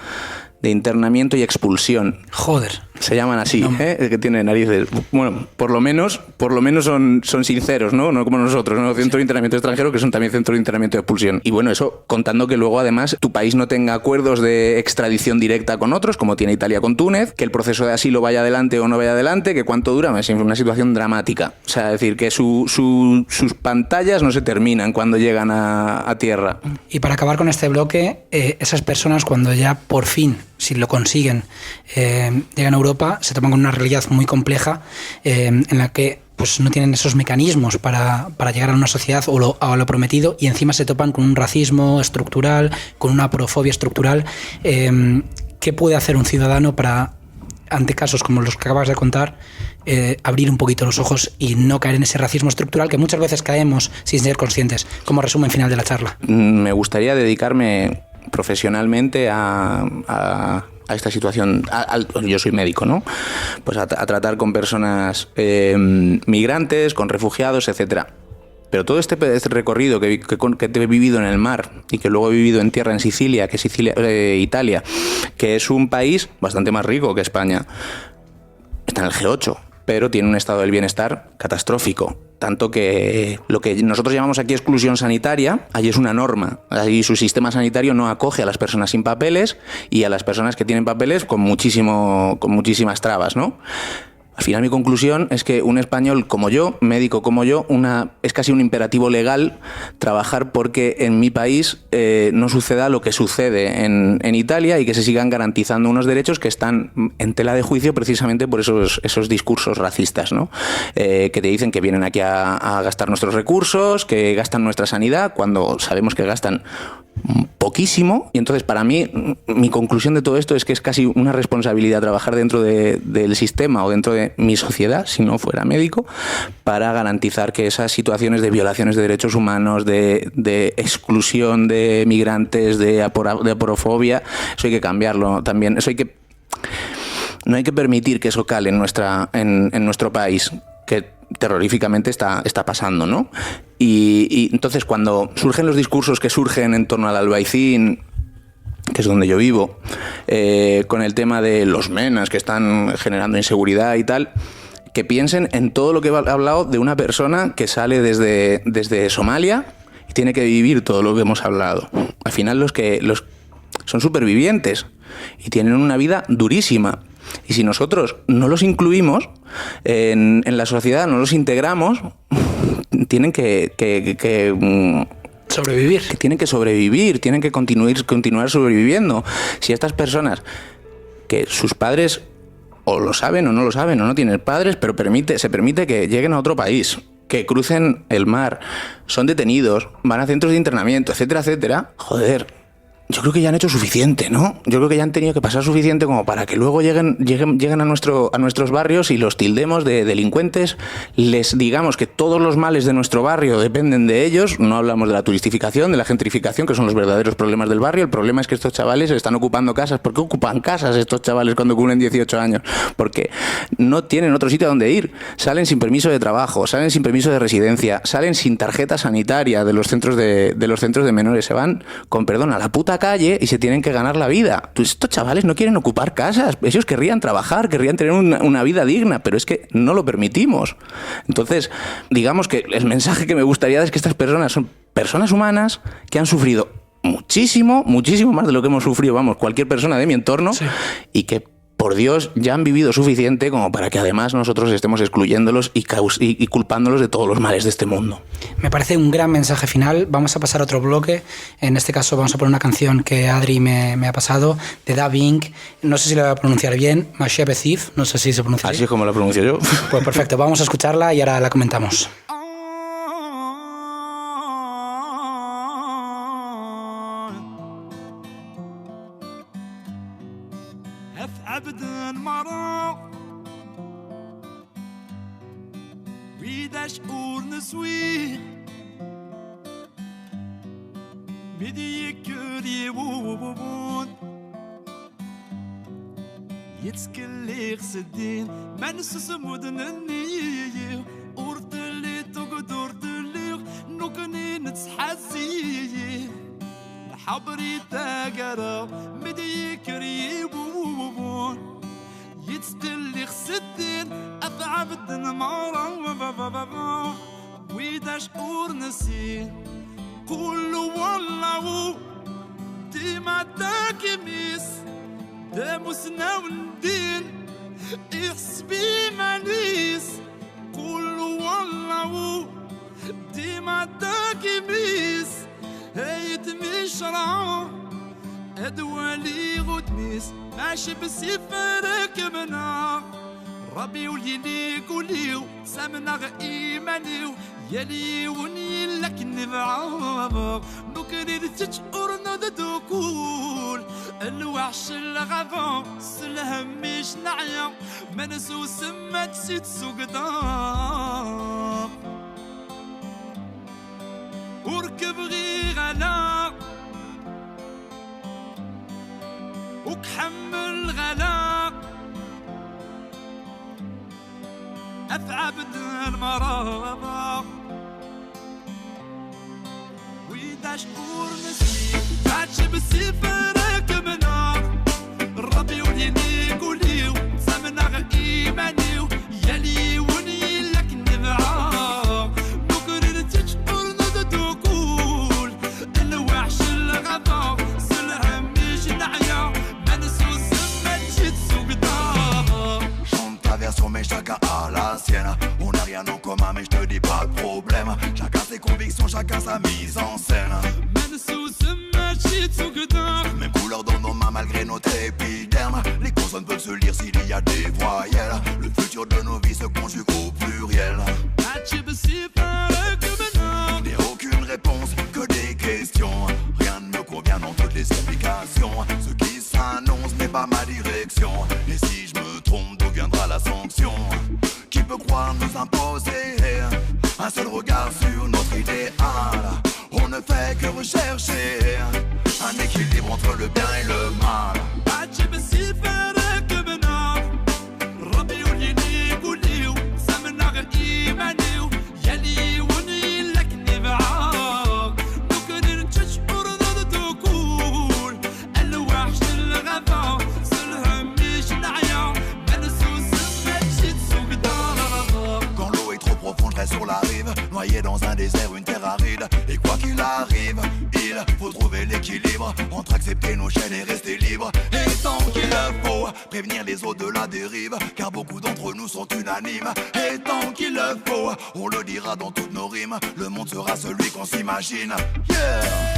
de Internamiento y Expulsión. Joder. Se llaman así, no. Que tiene narices. Bueno, por lo menos son sinceros, ¿no? No como nosotros, ¿no? Centro de Internamiento Extranjero, que son también Centro de Internamiento y Expulsión. Y bueno, eso contando que luego además tu país no tenga acuerdos de extradición directa con otros, como tiene Italia con Túnez, que el proceso de asilo vaya adelante o no vaya adelante, que cuánto dura, es una situación dramática. O sea, es decir, que sus pantallas no se terminan cuando llegan a tierra. Y para acabar con este bloque, esas personas cuando ya por fin, si lo consiguen, llegan a Europa, se topan con una realidad muy compleja en la que pues no tienen esos mecanismos para llegar a una sociedad o a lo prometido, y encima se topan con un racismo estructural, con una aporofobia estructural. ¿Qué puede hacer un ciudadano para, ante casos como los que acabas de contar, abrir un poquito los ojos y no caer en ese racismo estructural que muchas veces caemos sin ser conscientes? Como resumen final de la charla. Me gustaría dedicarme profesionalmente a esta situación. Yo soy médico, ¿no? Pues a tratar con personas migrantes, con refugiados, etcétera. Pero todo este recorrido que he vivido en el mar y que luego he vivido en tierra en Sicilia, Italia, que es un país bastante más rico que España, está en el G8, pero tiene un estado del bienestar catastrófico. Tanto que lo que nosotros llamamos aquí exclusión sanitaria, allí es una norma. Allí su sistema sanitario no acoge a las personas sin papeles y a las personas que tienen papeles con muchísimas trabas, ¿no? Al final mi conclusión es que un español como yo, médico como yo, es casi un imperativo legal trabajar porque en mi país no suceda lo que sucede en Italia y que se sigan garantizando unos derechos que están en tela de juicio precisamente por esos discursos racistas, ¿no? Que te dicen que vienen aquí a gastar nuestros recursos, que gastan nuestra sanidad, cuando sabemos que gastan poquísimo. Y entonces para mí mi conclusión de todo esto es que es casi una responsabilidad trabajar dentro del sistema o dentro de mi sociedad, si no fuera médico, para garantizar que esas situaciones de violaciones de derechos humanos, de exclusión de migrantes, de aporofobia, eso hay que cambiarlo también. No hay que permitir que eso cale en nuestro país, que terroríficamente está pasando, ¿no? Y entonces cuando surgen los discursos que surgen en torno al Albaicín, que es donde yo vivo, con el tema de los menas que están generando inseguridad y tal, que piensen en todo lo que he hablado de una persona que sale desde Somalia y tiene que vivir todo lo que hemos hablado. Al final los son supervivientes y tienen una vida durísima. Y si nosotros no los incluimos en la sociedad, no los integramos, tienen que sobrevivir. Que tienen que sobrevivir, tienen que continuar sobreviviendo. Si estas personas, que sus padres o lo saben o no tienen padres, pero se permite que lleguen a otro país, que crucen el mar, son detenidos, van a centros de internamiento, etcétera, etcétera, joder, yo creo que ya han hecho suficiente, ¿no? Yo creo que ya han tenido que pasar suficiente como para que luego lleguen a nuestros barrios y los tildemos de delincuentes, les digamos que todos los males de nuestro barrio dependen de ellos. No hablamos de la turistificación, de la gentrificación, que son los verdaderos problemas del barrio. El problema es que estos chavales están ocupando casas. ¿Por qué ocupan casas estos chavales cuando cumplen 18 años? Porque no tienen otro sitio a donde ir. Salen sin permiso de trabajo, salen sin permiso de residencia, salen sin tarjeta sanitaria de los centros de menores. Se van, con perdón, a la puta calle y se tienen que ganar la vida. Pues estos chavales no quieren ocupar casas, ellos querrían trabajar, querrían tener una vida digna, pero es que no lo permitimos. Entonces, digamos que el mensaje que me gustaría dar es que estas personas son personas humanas que han sufrido muchísimo más de lo que hemos sufrido, cualquier persona de mi entorno, sí. Y que por Dios, ya han vivido suficiente como para que además nosotros estemos excluyéndolos y culpándolos de todos los males de este mundo. Me parece un gran mensaje final. Vamos a pasar a otro bloque. En este caso vamos a poner una canción que Adri me ha pasado, de Da Bing. No sé si la voy a pronunciar bien, Machebe Thief, no sé si se pronuncia así es como la pronuncio yo. Pues perfecto, vamos a escucharla y ahora la comentamos. يلي ونيلك نبعاغ نكرر تشعرنا دكول الوحش الغضا سلهم مش نعيا منسو سمت سيت سقدا وركب غي غلا وكحمل غلا أثعب المرابع ويداش نسي تعش بسيفرك منار الربي وليني قوليو سمنا غير إيمانيو يلي وني لك نبعا نكرر تشعر ندوكول الوحش الغضا سلهم مش نعيا منسو سمت جيت سوقدار Chante ta version mais chacun a la sienne. On n'a rien en commun mais je te dis pas de problème. Chacun ses convictions, chacun sa mise en scène. Même couleur dans nos mains malgré notre épiderme. Les consonnes peuvent se lire s'il y a des voyelles. Le futur de nos vies se conjugue au pluriel. N'est aucune réponse que des questions. Rien ne me convient dans toutes les explications. Ce qui s'annonce n'est pas ma direction. Et si je me trompe, d'où viendra la sanction? Qui peut croire nous imposer un seul regard sur notre idéal? On ne fait que rechercher un équilibre entre le bien et le mal. Quand l'eau est trop profonde, je reste sur la rive. noyé dans un désert, une terre aride. Et quoi qu'il arrive, il faut trouver l'équilibre entre accepter nos chaînes et rester libre. Et tant qu'il le faut, prévenir les autres de la dérive, car beaucoup d'entre nous sont unanimes. Et tant qu'il le faut, on le dira dans toutes nos rimes, le monde sera celui qu'on s'imagine. Yeah!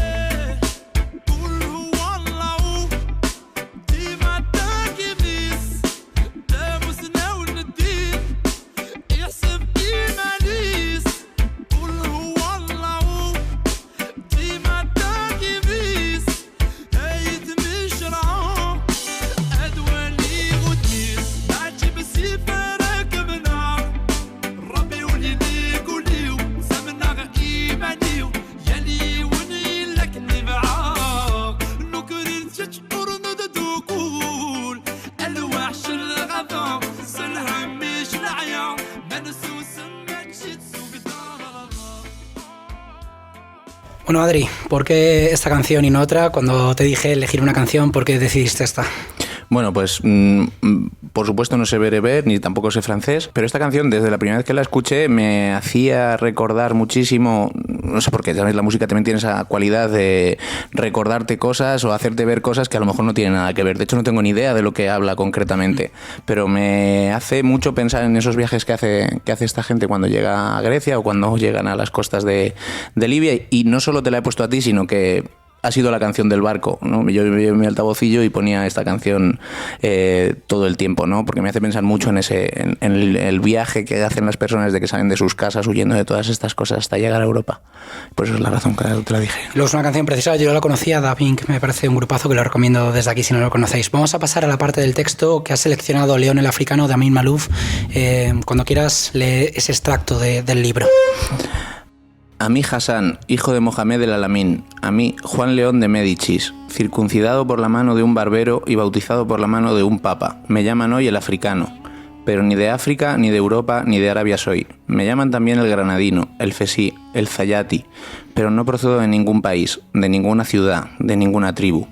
Bueno, Adri, ¿por qué esta canción y no otra? Cuando te dije elegir una canción, ¿por qué decidiste esta? Bueno, pues por supuesto no sé bereber ni tampoco sé francés, pero esta canción desde la primera vez que la escuché me hacía recordar muchísimo, no sé por qué, ¿sabes? La música también tiene esa cualidad de recordarte cosas o hacerte ver cosas que a lo mejor no tienen nada que ver. De hecho no tengo ni idea de lo que habla concretamente, pero me hace mucho pensar en esos viajes que hace esta gente cuando llega a Grecia o cuando llegan a las costas de Libia, y no solo te la he puesto a ti, sino que ha sido la canción del barco, ¿no? Yo llevé mi altavocillo y ponía esta canción todo el tiempo, ¿no? Porque me hace pensar mucho en el viaje que hacen las personas de que salen de sus casas huyendo de todas estas cosas hasta llegar a Europa. Por eso es la razón que te la dije. Luego es una canción precisa, yo la conocía, Da Pink, me parece un grupazo que lo recomiendo desde aquí si no lo conocéis. Vamos a pasar a la parte del texto que ha seleccionado León el Africano de Amin Maalouf. Cuando quieras, lee ese extracto del libro. A mí Hassan, hijo de Mohamed el Alamín, a mí Juan León de Médicis, circuncidado por la mano de un barbero y bautizado por la mano de un papa, me llaman hoy el africano, pero ni de África, ni de Europa, ni de Arabia soy. Me llaman también el granadino, el fesí, el zayati, pero no procedo de ningún país, de ninguna ciudad, de ninguna tribu.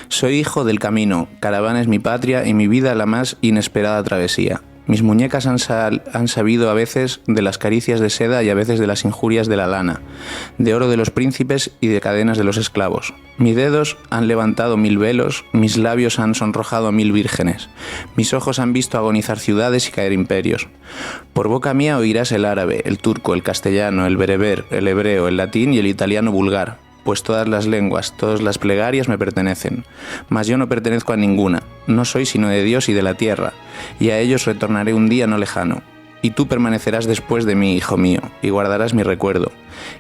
Soy hijo del camino, caravana es mi patria y mi vida la más inesperada travesía. Mis muñecas han sabido a veces de las caricias de seda y a veces de las injurias de la lana, de oro de los príncipes y de cadenas de los esclavos. Mis dedos han levantado 1000 velos, mis labios han sonrojado a 1000 vírgenes, mis ojos han visto agonizar ciudades y caer imperios. Por boca mía oirás el árabe, el turco, el castellano, el bereber, el hebreo, el latín y el italiano vulgar. Pues todas las lenguas, todas las plegarias me pertenecen, mas yo no pertenezco a ninguna, no soy sino de Dios y de la tierra, y a ellos retornaré un día no lejano. Y tú permanecerás después de mí, hijo mío, y guardarás mi recuerdo,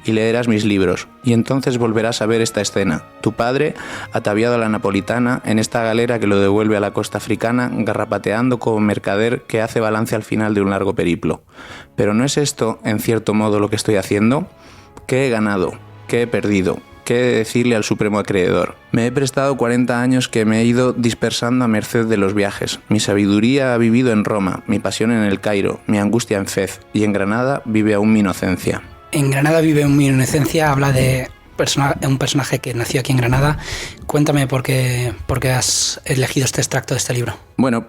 y leerás mis libros, y entonces volverás a ver esta escena, tu padre, ataviado a la napolitana, en esta galera que lo devuelve a la costa africana, garrapateando como mercader que hace balance al final de un largo periplo. Pero ¿no es esto, en cierto modo, lo que estoy haciendo? ¿Qué he ganado? ¿Qué he perdido? ¿Qué he de decirle al supremo acreedor? Me he prestado 40 años que me he ido dispersando a merced de los viajes. Mi sabiduría ha vivido en Roma, mi pasión en el Cairo, mi angustia en Fez, y en Granada vive aún mi inocencia. En Granada vive aún mi inocencia, habla de un personaje que nació aquí en Granada. Cuéntame por qué has elegido este extracto de este libro. Bueno,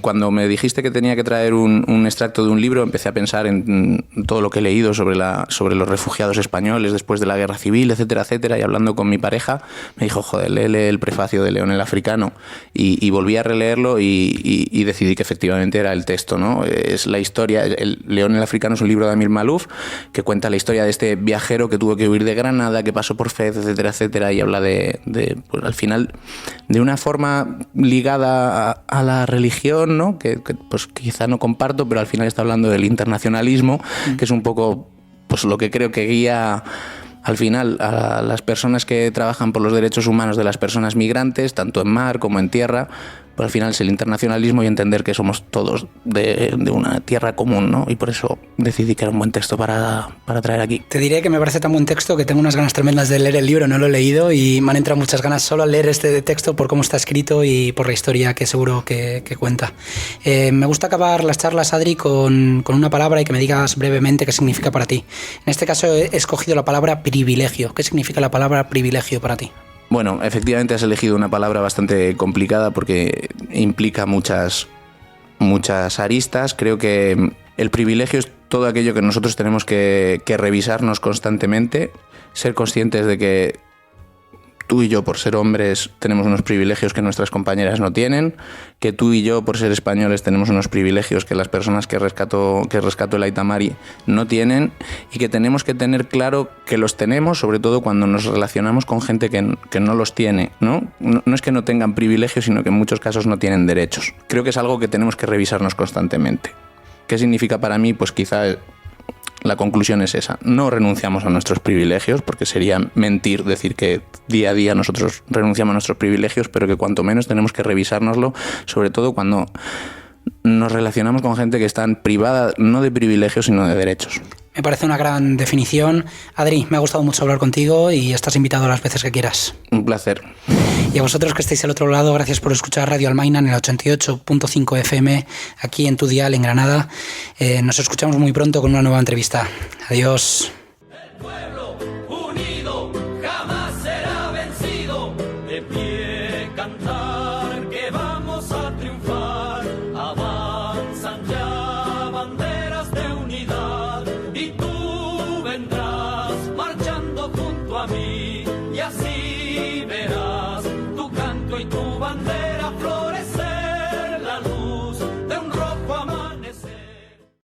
cuando me dijiste que tenía que traer un extracto de un libro, empecé a pensar en todo lo que he leído sobre los refugiados españoles después de la guerra civil, etcétera, etcétera, y hablando con mi pareja, me dijo, joder, léele el prefacio de León el Africano, y volví a releerlo y decidí que efectivamente era el texto, ¿no? Es la historia, León el Africano es un libro de Amin Maalouf que cuenta la historia de este viajero que tuvo que huir de Granada, que pasó por Fez, etcétera, etcétera, y habla pues, al final, de una forma ligada a la religión, ¿no? Que pues quizá no comparto, pero al final está hablando del internacionalismo, que es un poco pues lo que creo que guía al final a las personas que trabajan por los derechos humanos de las personas migrantes, tanto en mar como en tierra. Pues al final es el internacionalismo y entender que somos todos de una tierra común, ¿no? Y por eso decidí que era un buen texto para traer aquí. Te diré que me parece tan buen texto que tengo unas ganas tremendas de leer el libro, no lo he leído y me han entrado muchas ganas solo al leer este texto por cómo está escrito y por la historia que seguro que cuenta. Me gusta acabar las charlas, Adri, con una palabra y que me digas brevemente qué significa para ti. En este caso he escogido la palabra privilegio. ¿Qué significa la palabra privilegio para ti? Bueno, efectivamente has elegido una palabra bastante complicada porque implica muchas aristas. Creo que el privilegio es todo aquello que nosotros tenemos que revisarnos constantemente, ser conscientes de que tú y yo, por ser hombres, tenemos unos privilegios que nuestras compañeras no tienen, que tú y yo, por ser españoles, tenemos unos privilegios que las personas que rescató el Aita Mari no tienen, y que tenemos que tener claro que los tenemos, sobre todo cuando nos relacionamos con gente que no los tiene, ¿no? No es que no tengan privilegios, sino que en muchos casos no tienen derechos. Creo que es algo que tenemos que revisarnos constantemente. ¿Qué significa para mí? Pues quizá la conclusión es esa. No renunciamos a nuestros privilegios, porque sería mentir decir que día a día nosotros renunciamos a nuestros privilegios, pero que cuanto menos tenemos que revisárnoslo, sobre todo cuando nos relacionamos con gente que está privada no de privilegios, sino de derechos. Me parece una gran definición. Adri, me ha gustado mucho hablar contigo y estás invitado las veces que quieras. Un placer. Y a vosotros que estáis al otro lado, gracias por escuchar Radio Almaina en el 88.5 FM, aquí en tu dial en Granada. Nos escuchamos muy pronto con una nueva entrevista. Adiós.